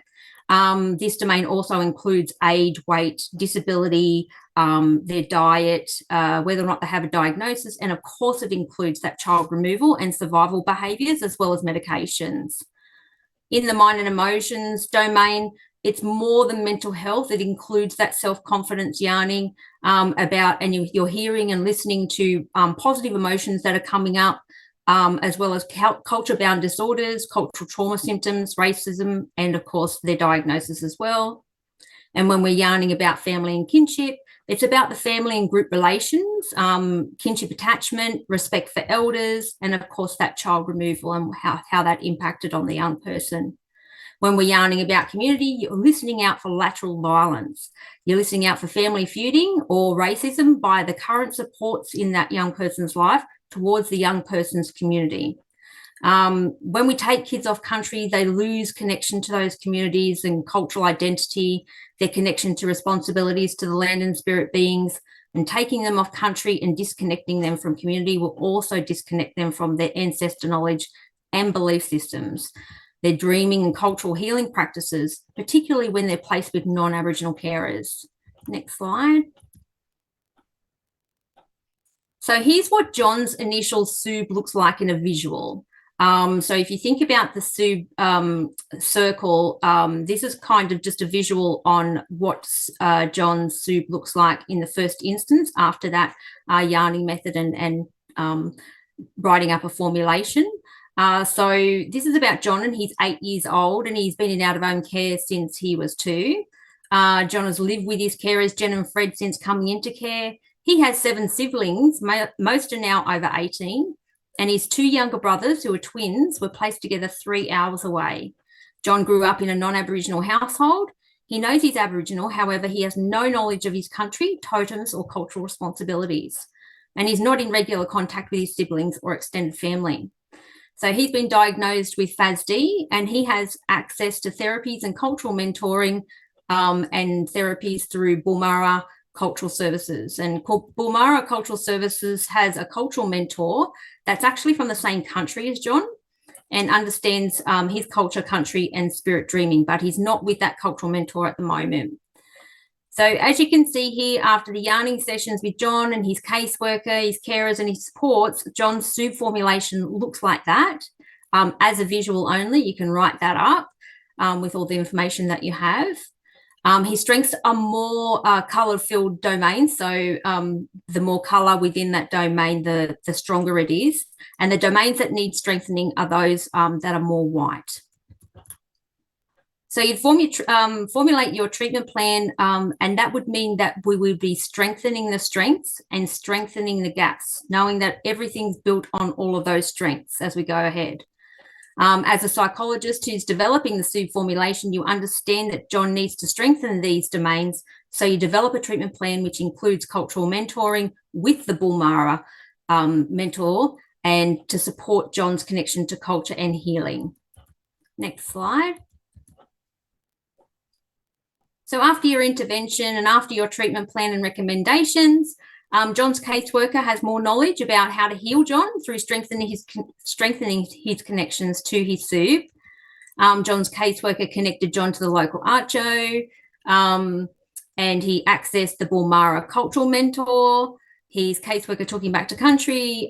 This domain also includes age, weight, disability, their diet, whether or not they have a diagnosis, and of course it includes that child removal and survival behaviours as well as medications. In the mind and emotions domain, it's more than mental health. It includes that self-confidence yarning about, and you're hearing and listening to positive emotions that are coming up, as well as culture-bound disorders, cultural trauma symptoms, racism, and of course their diagnosis as well. And when we're yarning about family and kinship, it's about the family and group relations, kinship attachment, respect for elders, and of course that child removal and how that impacted on the young person. When we're yarning about community, you're listening out for lateral violence. You're listening out for family feuding or racism by the current supports in that young person's life towards the young person's community. When we take kids off country, they lose connection to those communities and cultural identity, their connection to responsibilities to the land and spirit beings, and taking them off country and disconnecting them from community will also disconnect them from their ancestor knowledge and belief systems, their dreaming and cultural healing practices, particularly when they're placed with non-Aboriginal carers. Next slide. So here's what John's initial SUB looks like in a visual. So if you think about the SUB circle, this is kind of just a visual on what John's SUB looks like in the first instance after that yarning method and writing up a formulation. So this is about John, and he's 8 years old and he's been in out-of-home care since he was 2. John has lived with his carers, Jen and Fred, since coming into care. He has 7 siblings, most are now over 18, and his 2 younger brothers, who are twins, were placed together 3 hours away. John grew up in a non-Aboriginal household. He knows he's Aboriginal, however, he has no knowledge of his country, totems or cultural responsibilities, and he's not in regular contact with his siblings or extended family. So he's been diagnosed with FASD, and he has access to therapies and cultural mentoring and therapies through Bulmara Cultural Services. And Bulmara Cultural Services has a cultural mentor that's actually from the same country as John and understands his culture, country and spirit dreaming, but he's not with that cultural mentor at the moment. So as you can see here, after the yarning sessions with John and his caseworker, his carers and his supports, John's SUB formulation looks like that. As a visual only, you can write that up with all the information that you have. His strengths are more colour-filled domains, so the more colour within that domain, the stronger it is. And the domains that need strengthening are those that are more white. So you'd formulate your treatment plan, and that would mean that we would be strengthening the strengths and strengthening the gaps, knowing that everything's built on all of those strengths as we go ahead. As a psychologist who's developing the SUB formulation, you understand that John needs to strengthen these domains, so you develop a treatment plan which includes cultural mentoring with the Bulmara mentor and to support John's connection to culture and healing. Next slide. So after your intervention and after your treatment plan and recommendations, John's caseworker has more knowledge about how to heal John through strengthening his connections to his SUB. John's caseworker connected John to the local ARCHO, and he accessed the Bulmara cultural mentor. His caseworker took him back to country,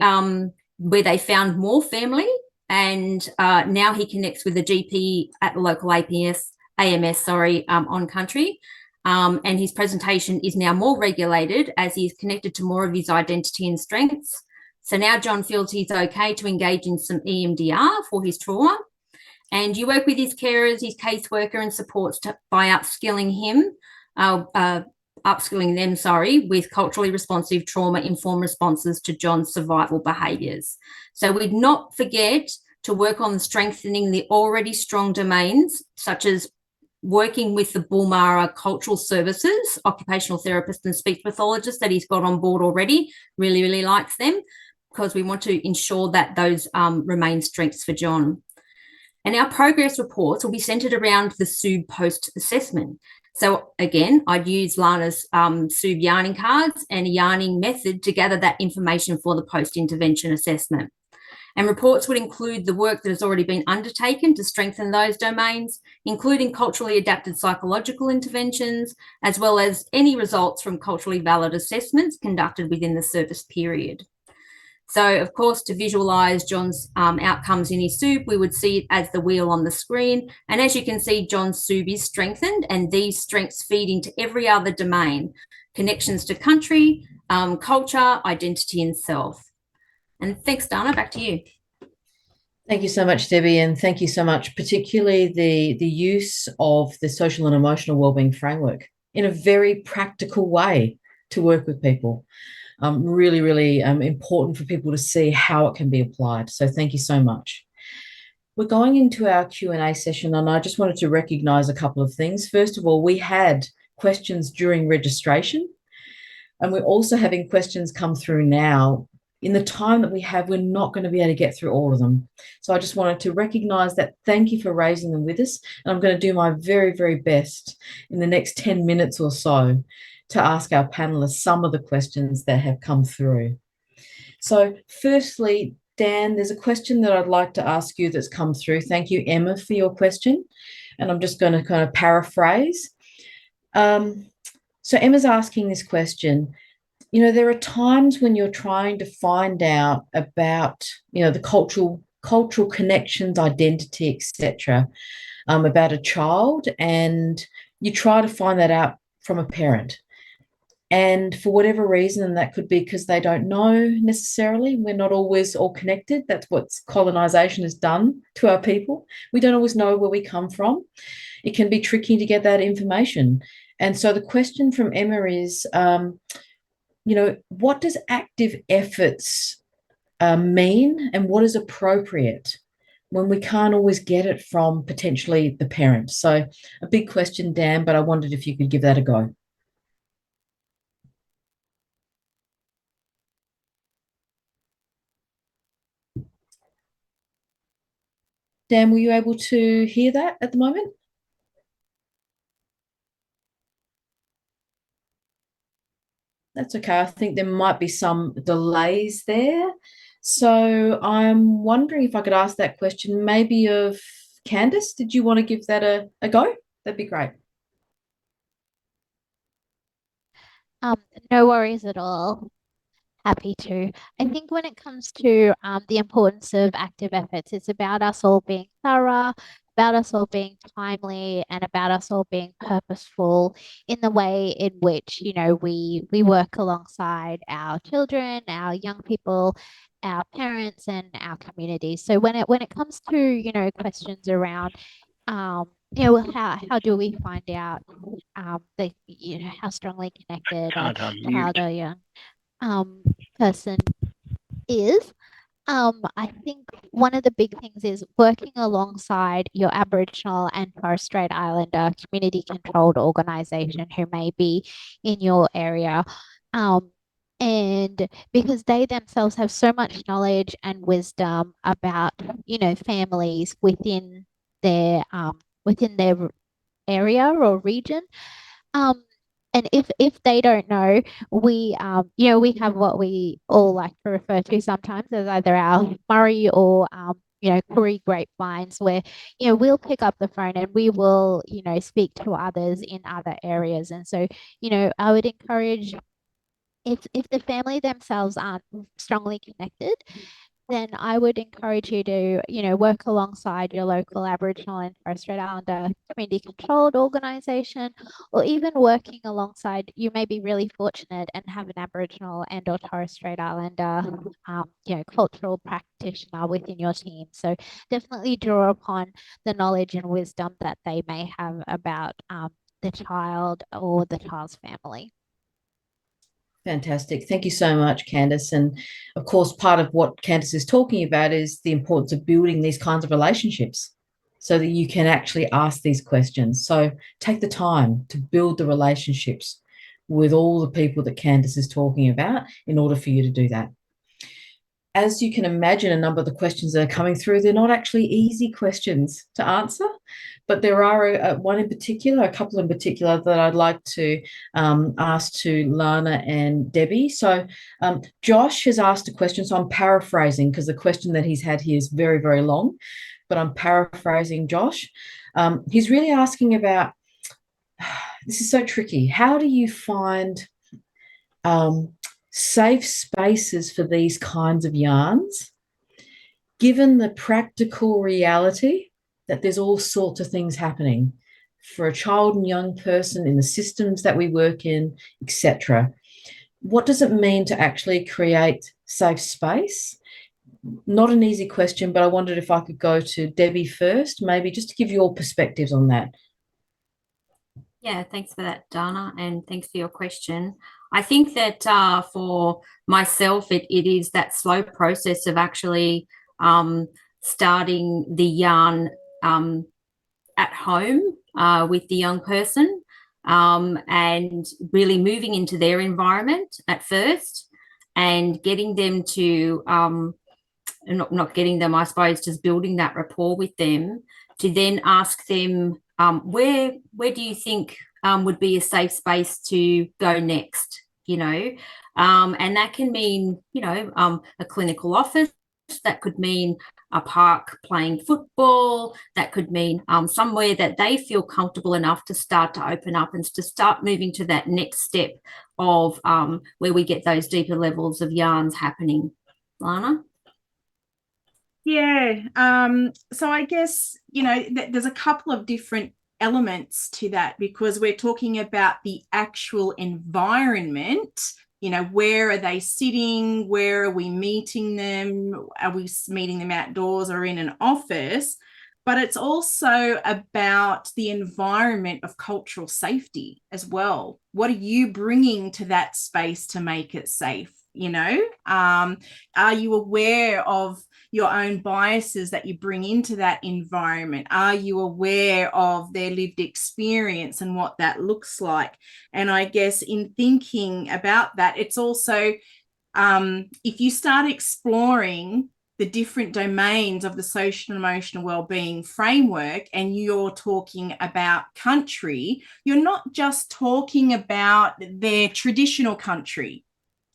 where they found more family, and now he connects with the GP at the local AMS on country. And his presentation is now more regulated as he is connected to more of his identity and strengths. So now John feels he's okay to engage in some EMDR for his trauma. And you work with his carers, his caseworker and supports by upskilling them, with culturally responsive trauma-informed responses to John's survival behaviours. So we'd not forget to work on strengthening the already strong domains, such as working with the Bulmara Cultural Services, occupational therapist and speech pathologist that he's got on board already, really, really likes them, because we want to ensure that those remain strengths for John. And our progress reports will be centred around the SUB post-assessment. So again, I'd use Lana's SUB yarning cards and a yarning method to gather that information for the post-intervention assessment. And reports would include the work that has already been undertaken to strengthen those domains, including culturally adapted psychological interventions, as well as any results from culturally valid assessments conducted within the service period. So, of course, to visualise John's outcomes in his SUB, we would see it as the wheel on the screen. And as you can see, John's SUB is strengthened, and these strengths feed into every other domain: connections to country, culture, identity and self. And thanks, Dana, back to you. Thank you so much, Debbie, and thank you so much, particularly the use of the social and emotional wellbeing framework in a very practical way to work with people. Really, really important for people to see how it can be applied. So thank you so much. We're going into our Q&A session, and I just wanted to recognise a couple of things. First of all, we had questions during registration, and we're also having questions come through now. In the time that we have, we're not going to be able to get through all of them. So I just wanted to recognise that. Thank you for raising them with us. And I'm going to do my very, very best in the next 10 minutes or so to ask our panellists some of the questions that have come through. So firstly, Dan, there's a question that I'd like to ask you that's come through. Thank you, Emma, for your question. And I'm just going to kind of paraphrase. So Emma's asking this question. You know, there are times when you're trying to find out about, you know, the cultural connections, identity, etc., about a child, and you try to find that out from a parent. And for whatever reason, and that could be because they don't know necessarily, we're not always all connected. That's what colonisation has done to our people. We don't always know where we come from. It can be tricky to get that information. And so the question from Emma is, you know, what does active efforts mean, and what is appropriate when we can't always get it from potentially the parent? So a big question, Dan, but I wondered if you could give that a go. Dan, were you able to hear that at the moment? That's okay. I think there might be some delays there. So I'm wondering if I could ask that question maybe of Candice. Did you want to give that a go? That'd be great. No worries at all. Happy to. I think when it comes to the importance of active efforts, it's about us all being thorough, about us all being timely, and about us all being purposeful in the way in which, you know, we work alongside our children, our young people, our parents, and our communities. So when it comes to, you know, questions around you know, how do we find out the, you know, how strongly connected a child or young person is, I think one of the big things is working alongside your Aboriginal and Torres Strait Islander community controlled organisation who may be in your area. And because they themselves have so much knowledge and wisdom about, you know, families within their area or region. And if they don't know, we you know, we have what we all like to refer to sometimes as either our Murray or you know, Koori grapevines, where, you know, we'll pick up the phone and we will, you know, speak to others in other areas. And so, you know, I would encourage, if the family themselves aren't strongly connected, then I would encourage you to, you know, work alongside your local Aboriginal and Torres Strait Islander community controlled organisation, or even working alongside, you may be really fortunate and have an Aboriginal and or Torres Strait Islander, you know, cultural practitioner within your team. So definitely draw upon the knowledge and wisdom that they may have about the child or the child's family. Fantastic. Thank you so much, Candice. And of course, part of what Candice is talking about is the importance of building these kinds of relationships so that you can actually ask these questions. So take the time to build the relationships with all the people that Candice is talking about in order for you to do that. As you can imagine, a number of the questions that are coming through, they're not actually easy questions to answer, but there are one in particular, a couple in particular that I'd like to ask to Lana and Debbie. So Josh has asked a question, so I'm paraphrasing because the question that he's had here is very, very long, but I'm paraphrasing Josh. He's really asking about, this is so tricky, how do you find safe spaces for these kinds of yarns, given the practical reality that there's all sorts of things happening for a child and young person in the systems that we work in, etc. What does it mean to actually create safe space? Not an easy question, but I wondered if I could go to Debbie first, maybe just to give your perspectives on that. Yeah, thanks for that, Dana, and thanks for your question. I think that for myself, it is that slow process of actually starting the yarn at home with the young person and really moving into their environment at first and getting them to, not getting them, I suppose, just building that rapport with them to then ask them, where do you think would be a safe space to go next, you know? And that can mean, you know, a clinical office, that could mean a park playing football, that could mean somewhere that they feel comfortable enough to start to open up and to start moving to that next step of where we get those deeper levels of yarns happening. Lana? Yeah. So I guess, you know, there's a couple of different elements to that, because we're talking about the actual environment. You know, where are they sitting? Where are we meeting them? Are we meeting them outdoors or in an office? But it's also about the environment of cultural safety as well. What are you bringing to that space to make it safe? You know, are you aware of your own biases that you bring into that environment? Are you aware of their lived experience and what that looks like? And I guess in thinking about that, it's also, if you start exploring the different domains of the social and emotional wellbeing framework, and you're talking about country, you're not just talking about their traditional country.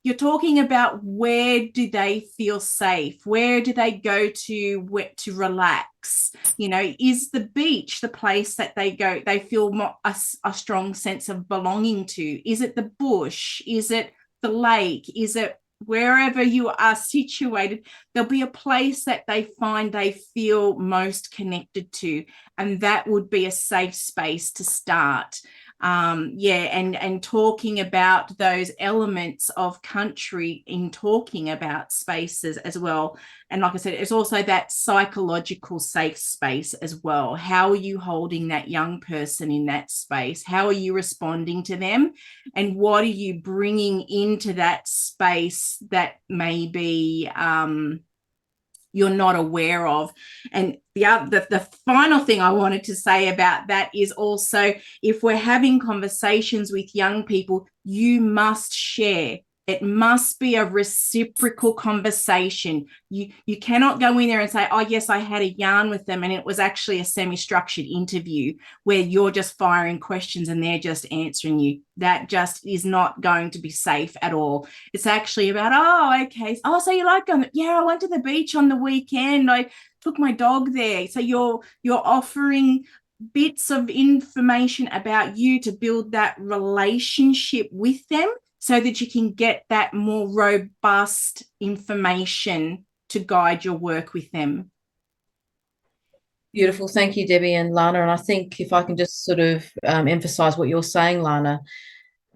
You're talking about where do they feel safe? Where do they go to relax? You know, is the beach the place that they go, they feel a strong sense of belonging to? Is it the bush? Is it the lake? Is it wherever you are situated? There'll be a place that they find they feel most connected to, and that would be a safe space to start. And talking about those elements of country in talking about spaces as well. And like I said, it's also that psychological safe space as well. How are you holding that young person in that space? How are you responding to them? And what are you bringing into that space that maybe you're not aware of? And the final thing I wanted to say about that is also, if we're having conversations with young people, you must share. It must be a reciprocal conversation. You cannot go in there and say, oh, yes, I had a yarn with them, and it was actually a semi-structured interview where you're just firing questions and they're just answering you. That just is not going to be safe at all. It's actually about, oh, okay. Oh, so you like going? Yeah, I went to the beach on the weekend. I took my dog there. So you're offering bits of information about you to build that relationship with them, so that you can get that more robust information to guide your work with them. Beautiful. Thank you, Debbie and Lana. And I think if I can just sort of emphasize what you're saying, Lana,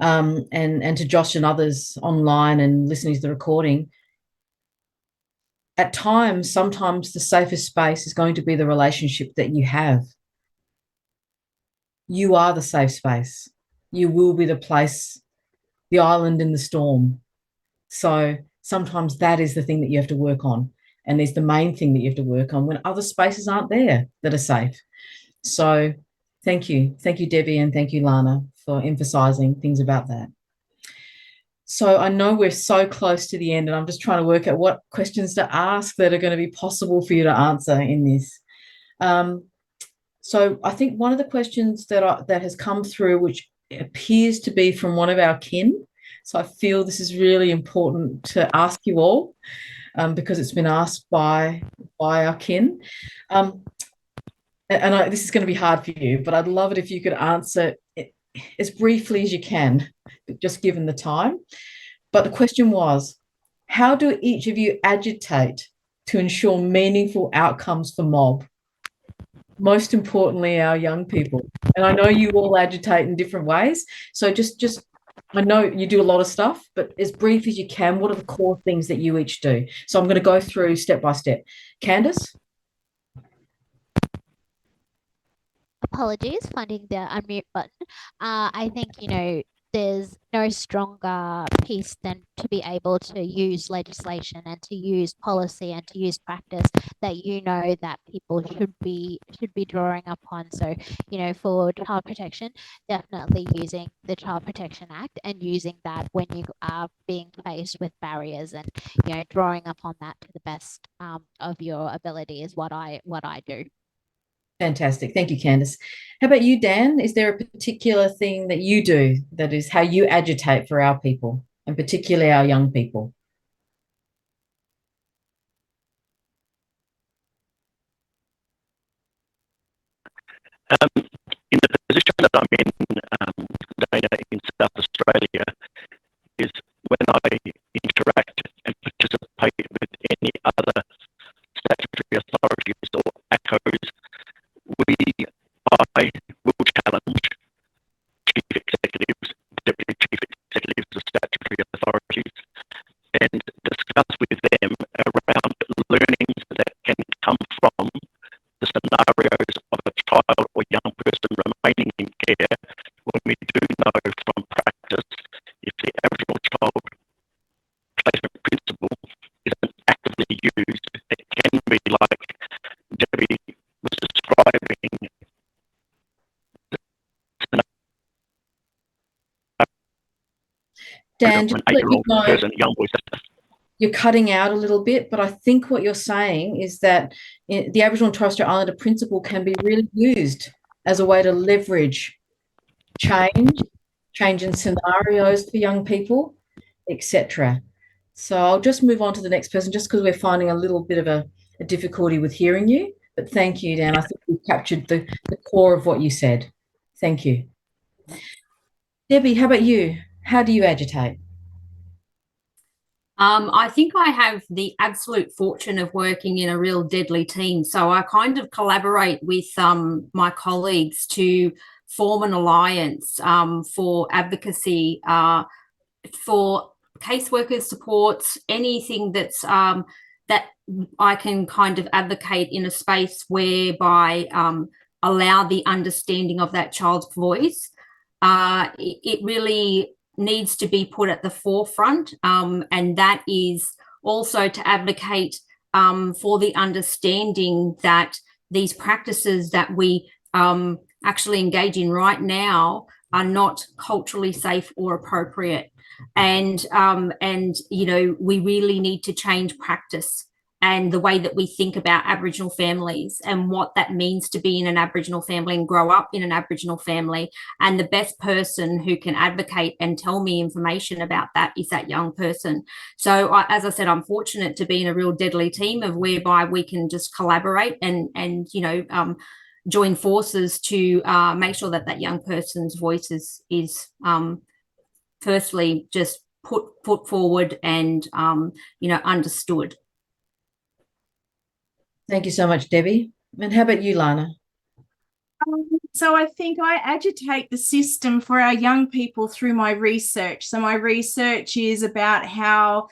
and to Josh and others online and listening to the recording, at times, sometimes the safest space is going to be the relationship that you have. You are the safe space. You will be the place, the island in the storm. So sometimes that is the thing that you have to work on. and is the main thing that you have to work on when other spaces aren't there that are safe. So thank you. Thank you, Debbie, and thank you, Lana, for emphasising things about that. So I know we're so close to the end, and I'm just trying to work out what questions to ask that are going to be possible for you to answer in this. So I think one of the questions that has come through, which appears to be from one of our kin, so I feel this is really important to ask you all, because it's been asked by our kin. This is going to be hard for you, but I'd love it if you could answer it as briefly as you can, just given the time. But the question was, how do each of you agitate to ensure meaningful outcomes for mob? Most importantly, our young people. And I know you all agitate in different ways. So just I know you do a lot of stuff, but as brief as you can, what are the core things that you each do? So I'm going to go through step by step. Candice? Apologies, finding the unmute button. I think, there's no stronger piece than to be able to use legislation and to use policy and to use practice that that people should be drawing upon. So, for child protection, definitely using the Child Protection Act and using that when you are being faced with barriers, and drawing upon that to the best of your ability is what I do. Fantastic. Thank you, Candice. How about you, Dan? Is there a particular thing that you do that is how you agitate for our people, and particularly our young people? In the position that I'm in, Dana, in South Australia, is when I interact and participate with any other statutory authorities or ACOs, I will challenge chief executives, deputy chief executives of statutory authorities, and discuss with them around learnings that can come from the scenarios of a child or young person remaining in care, when we do know from practice if the Aboriginal child placement principle isn't actively used, it can be like Debbie was describing. Dan, just let you know, person, young boy, you're cutting out a little bit, but I think what you're saying is that the Aboriginal Torres Strait Islander principle can be really used as a way to leverage change in scenarios for young people, etc. So I'll just move on to the next person, just because we're finding a little bit of a difficulty with hearing you. But thank you, Dan. I think we captured the core of what you said. Thank you. Debbie, how about you? How do you agitate? I think I have the absolute fortune of working in a real deadly team. So I kind of collaborate with my colleagues to form an alliance for advocacy, for caseworkers, supports, anything that's that I can kind of advocate in a space whereby allow the understanding of that child's voice. It really needs to be put at the forefront, and that is also to advocate for the understanding that these practices that we actually engage in right now are not culturally safe or appropriate, and we really need to change practice and the way that we think about Aboriginal families and what that means to be in an Aboriginal family and grow up in an Aboriginal family. And the best person who can advocate and tell me information about that is that young person. So as I said, I'm fortunate to be in a real deadly team of whereby we can just collaborate and join forces to make sure that that young person's voice is firstly just put forward and understood. Thank you so much, Debbie. And how about you, Lana? So I think I agitate the system for our young people through my research. So my research is about how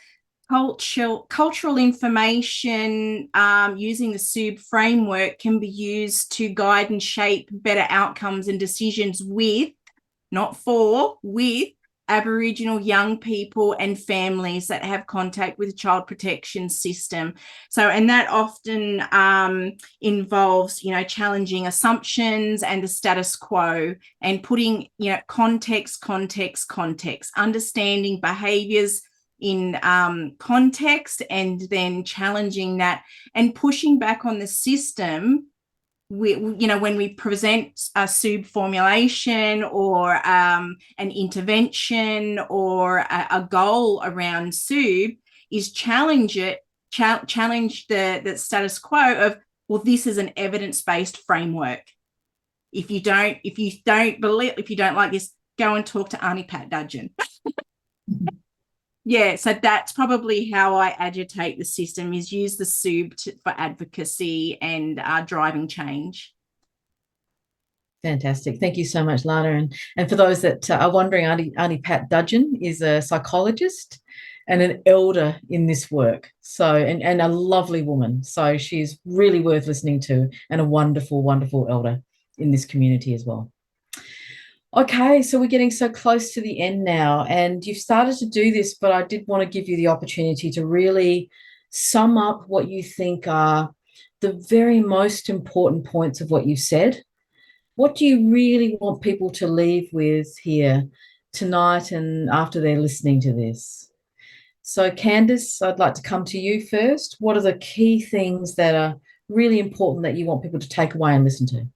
cultural information using the SUB framework can be used to guide and shape better outcomes and decisions with, not for, with Aboriginal young people and families that have contact with the child protection system. So, and that often involves, challenging assumptions and the status quo, and putting, context, understanding behaviours in context, and then challenging that and pushing back on the system. When we present a SUB formulation or an intervention or a goal around SUB, is challenge the status quo of, well, this is an evidence-based framework. If you don't like this, go and talk to Auntie Pat Dudgeon. Yeah, so that's probably how I agitate the system, is use the SUB for advocacy and driving change. Fantastic. Thank you so much, Lana. And for those that are wondering, Auntie Pat Dudgeon is a psychologist and an elder in this work. So, and a lovely woman. So she's really worth listening to, and a wonderful, wonderful elder in this community as well. Okay, so we're getting so close to the end now, and you've started to do this, but I did want to give you the opportunity to really sum up what you think are the very most important points of what you said. What do you really want people to leave with here tonight and after they're listening to this? So, Candice, I'd like to come to you first. What are the key things that are really important that you want people to take away and listen to?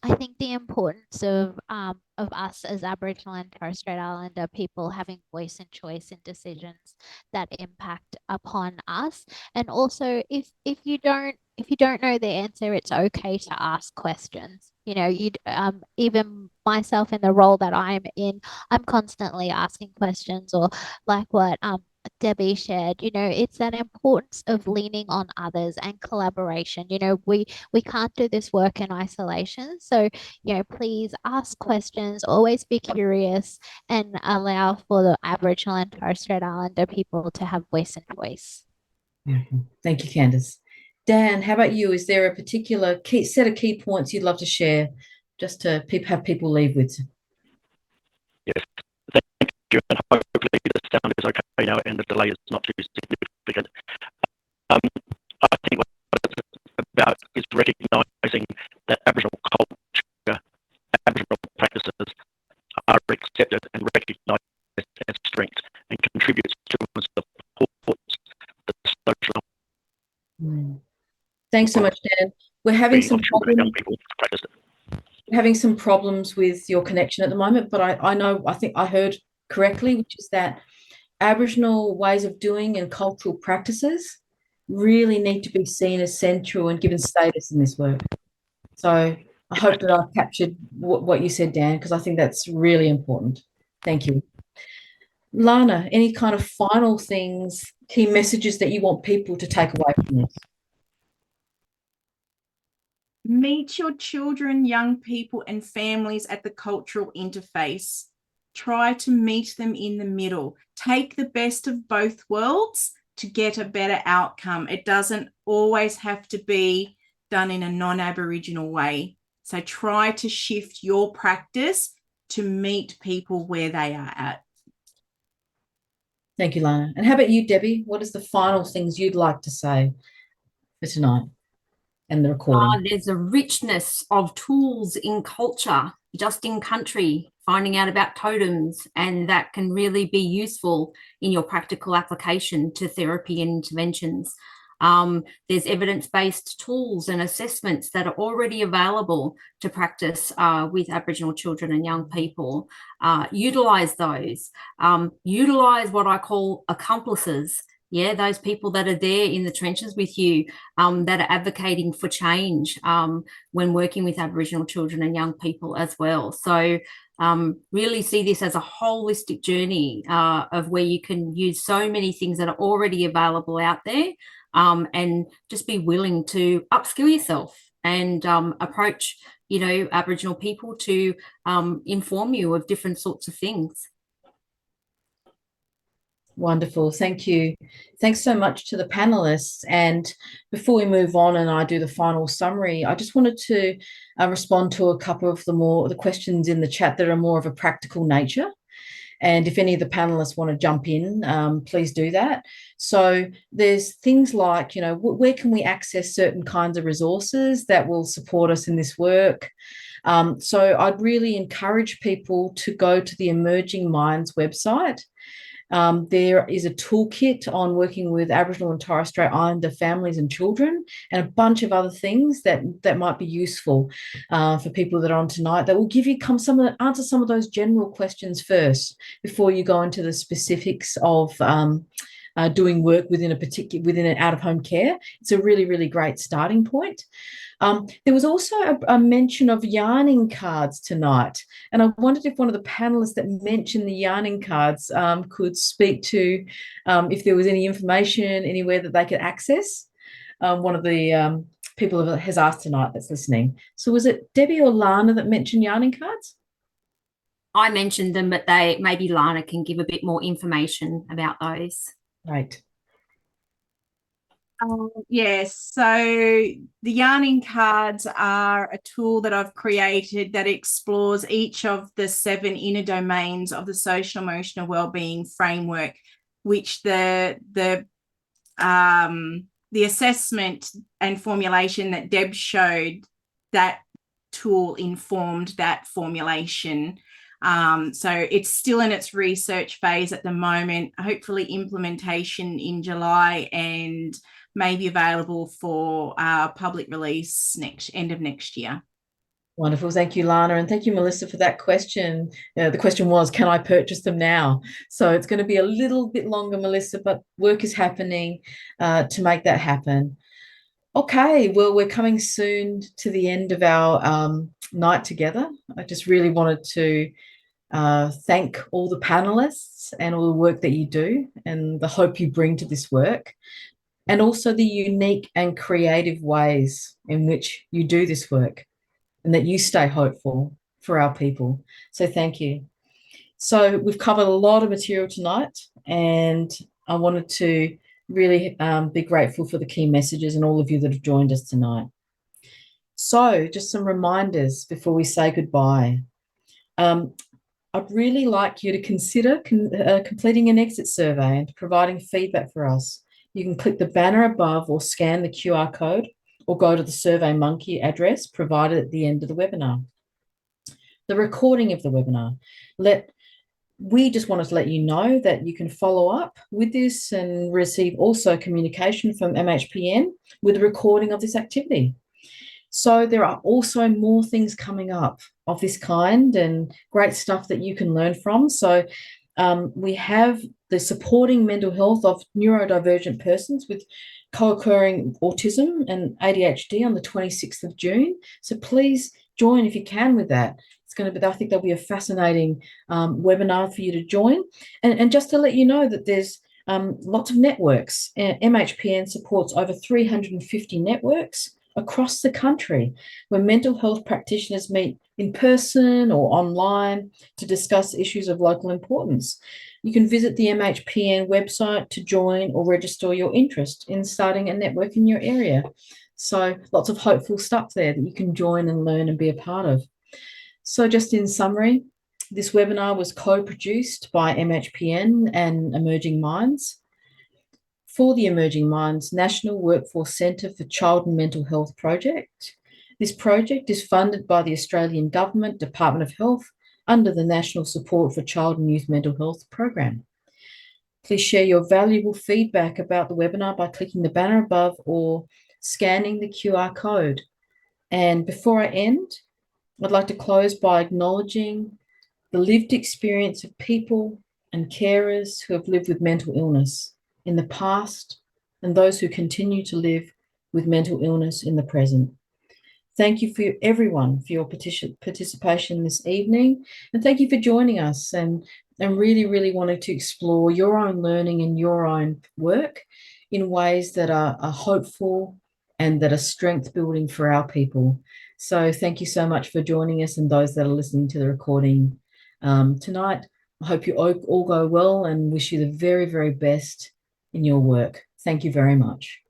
I think the importance of us as Aboriginal and Torres Strait Islander people having voice and choice in decisions that impact upon us, and also if you don't know the answer, it's okay to ask questions. Even myself in the role that I'm in, I'm constantly asking questions, or like what Debbie shared, it's that importance of leaning on others and collaboration. We can't do this work in isolation. So, please ask questions, always be curious, and allow for the Aboriginal and Torres Strait Islander people to have voice and choice. Thank you, Candice. Dan, how about you? Is there a particular set of key points you'd love to share, just to have people leave with? Yes, thank you. And hopefully the sound is okay now and the delay is not too significant. I think what it's about is recognising that Aboriginal culture, Aboriginal practices are accepted and recognised as strengths, and contributes to and supports the social. Thanks so much, Dan. We're having some problems with your connection at the moment, but I think I heard correctly, which is that Aboriginal ways of doing and cultural practices really need to be seen as central and given status in this work. So I hope that I've captured what you said, Dan, because I think that's really important. Thank you. Lana, any kind of final things, key messages that you want people to take away from this? Meet your children, young people, and families at the cultural interface. Try to meet them in the middle. Take the best of both worlds to get a better outcome. It doesn't always have to be done in a non-Aboriginal way. So try to shift your practice to meet people where they are at. Thank you, Lana. And how about you, Debbie? What is the final things you'd like to say for tonight and the recording? There's a richness of tools in culture, just in country, finding out about totems, and that can really be useful in your practical application to therapy and interventions. There's evidence-based tools and assessments that are already available to practice with Aboriginal children and young people. Utilise those. Utilise what I call accomplices. Yeah, those people that are there in the trenches with you, that are advocating for change when working with Aboriginal children and young people as well. So really see this as a holistic journey of where you can use so many things that are already available out there, and just be willing to upskill yourself and approach, Aboriginal people to inform you of different sorts of things. Wonderful. Thank you. Thanks so much to the panelists. And before we move on and I do the final summary, I just wanted to respond to a couple of the questions in the chat that are more of a practical nature. And if any of the panelists want to jump in, please do that. So there's things like, you know, where can we access certain kinds of resources that will support us in this work? So I'd really encourage people to go to the Emerging Minds website. There is a toolkit on working with Aboriginal and Torres Strait Islander families and children, and a bunch of other things that might be useful for people that are on tonight, that will give you answer some of those general questions first before you go into the specifics of doing work within an out-of-home care. It's a really, really great starting point. There was also a mention of yarning cards tonight, and I wondered if one of the panelists that mentioned the yarning cards could speak to if there was any information anywhere that they could access. One of the people has asked tonight that's listening. So was it Debbie or Lana that mentioned yarning cards? I mentioned them, but maybe Lana can give a bit more information about those. Right. Yes, so the yarning cards are a tool that I've created that explores each of the 7 inner domains of the social emotional wellbeing framework, which the assessment and formulation that Deb showed, that tool informed that formulation. So it's still in its research phase at the moment, hopefully implementation in July, and may be available for public release end of next year. Wonderful. Thank you, Lana. And thank you, Melissa, for that question. The question was, can I purchase them now? So it's going to be a little bit longer, Melissa, but work is happening to make that happen. Okay, well, we're coming soon to the end of our night together. I just really wanted to thank all the panelists and all the work that you do and the hope you bring to this work, and also the unique and creative ways in which you do this work, and that you stay hopeful for our people. So thank you. So we've covered a lot of material tonight, and I wanted to really be grateful for the key messages and all of you that have joined us tonight. So just some reminders before we say goodbye. I'd really like you to consider completing an exit survey and providing feedback for us. You can click the banner above or scan the QR code, or go to the SurveyMonkey address provided at the end of the webinar. The recording of the webinar. We just wanted to let you know that you can follow up with this and receive also communication from MHPN with the recording of this activity. So there are also more things coming up of this kind and great stuff that you can learn from. So we have the supporting mental health of neurodivergent persons with co-occurring autism and ADHD on the 26th of June. So please join if you can with that. It's going to be, I think there'll be a fascinating webinar for you to join. And just to let you know that there's lots of networks. MHPN supports over 350 networks across the country where mental health practitioners meet in person or online to discuss issues of local importance. You can visit the MHPN website to join or register your interest in starting a network in your area. So lots of hopeful stuff there that you can join and learn and be a part of. So just in summary, this webinar was co-produced by MHPN and Emerging Minds for the Emerging Minds National Workforce Centre for Child and Mental Health project. This project is funded by the Australian Government Department of Health under the National Support for Child and Youth Mental Health program. Please share your valuable feedback about the webinar by clicking the banner above or scanning the QR code. And before I end, I'd like to close by acknowledging the lived experience of people and carers who have lived with mental illness in the past and those who continue to live with mental illness in the present. Thank you for everyone for your participation this evening, and thank you for joining us and really, really wanting to explore your own learning and your own work in ways that are hopeful and that are strength building for our people. So thank you so much for joining us, and those that are listening to the recording tonight. I hope you all go well and wish you the very, very best in your work. Thank you very much.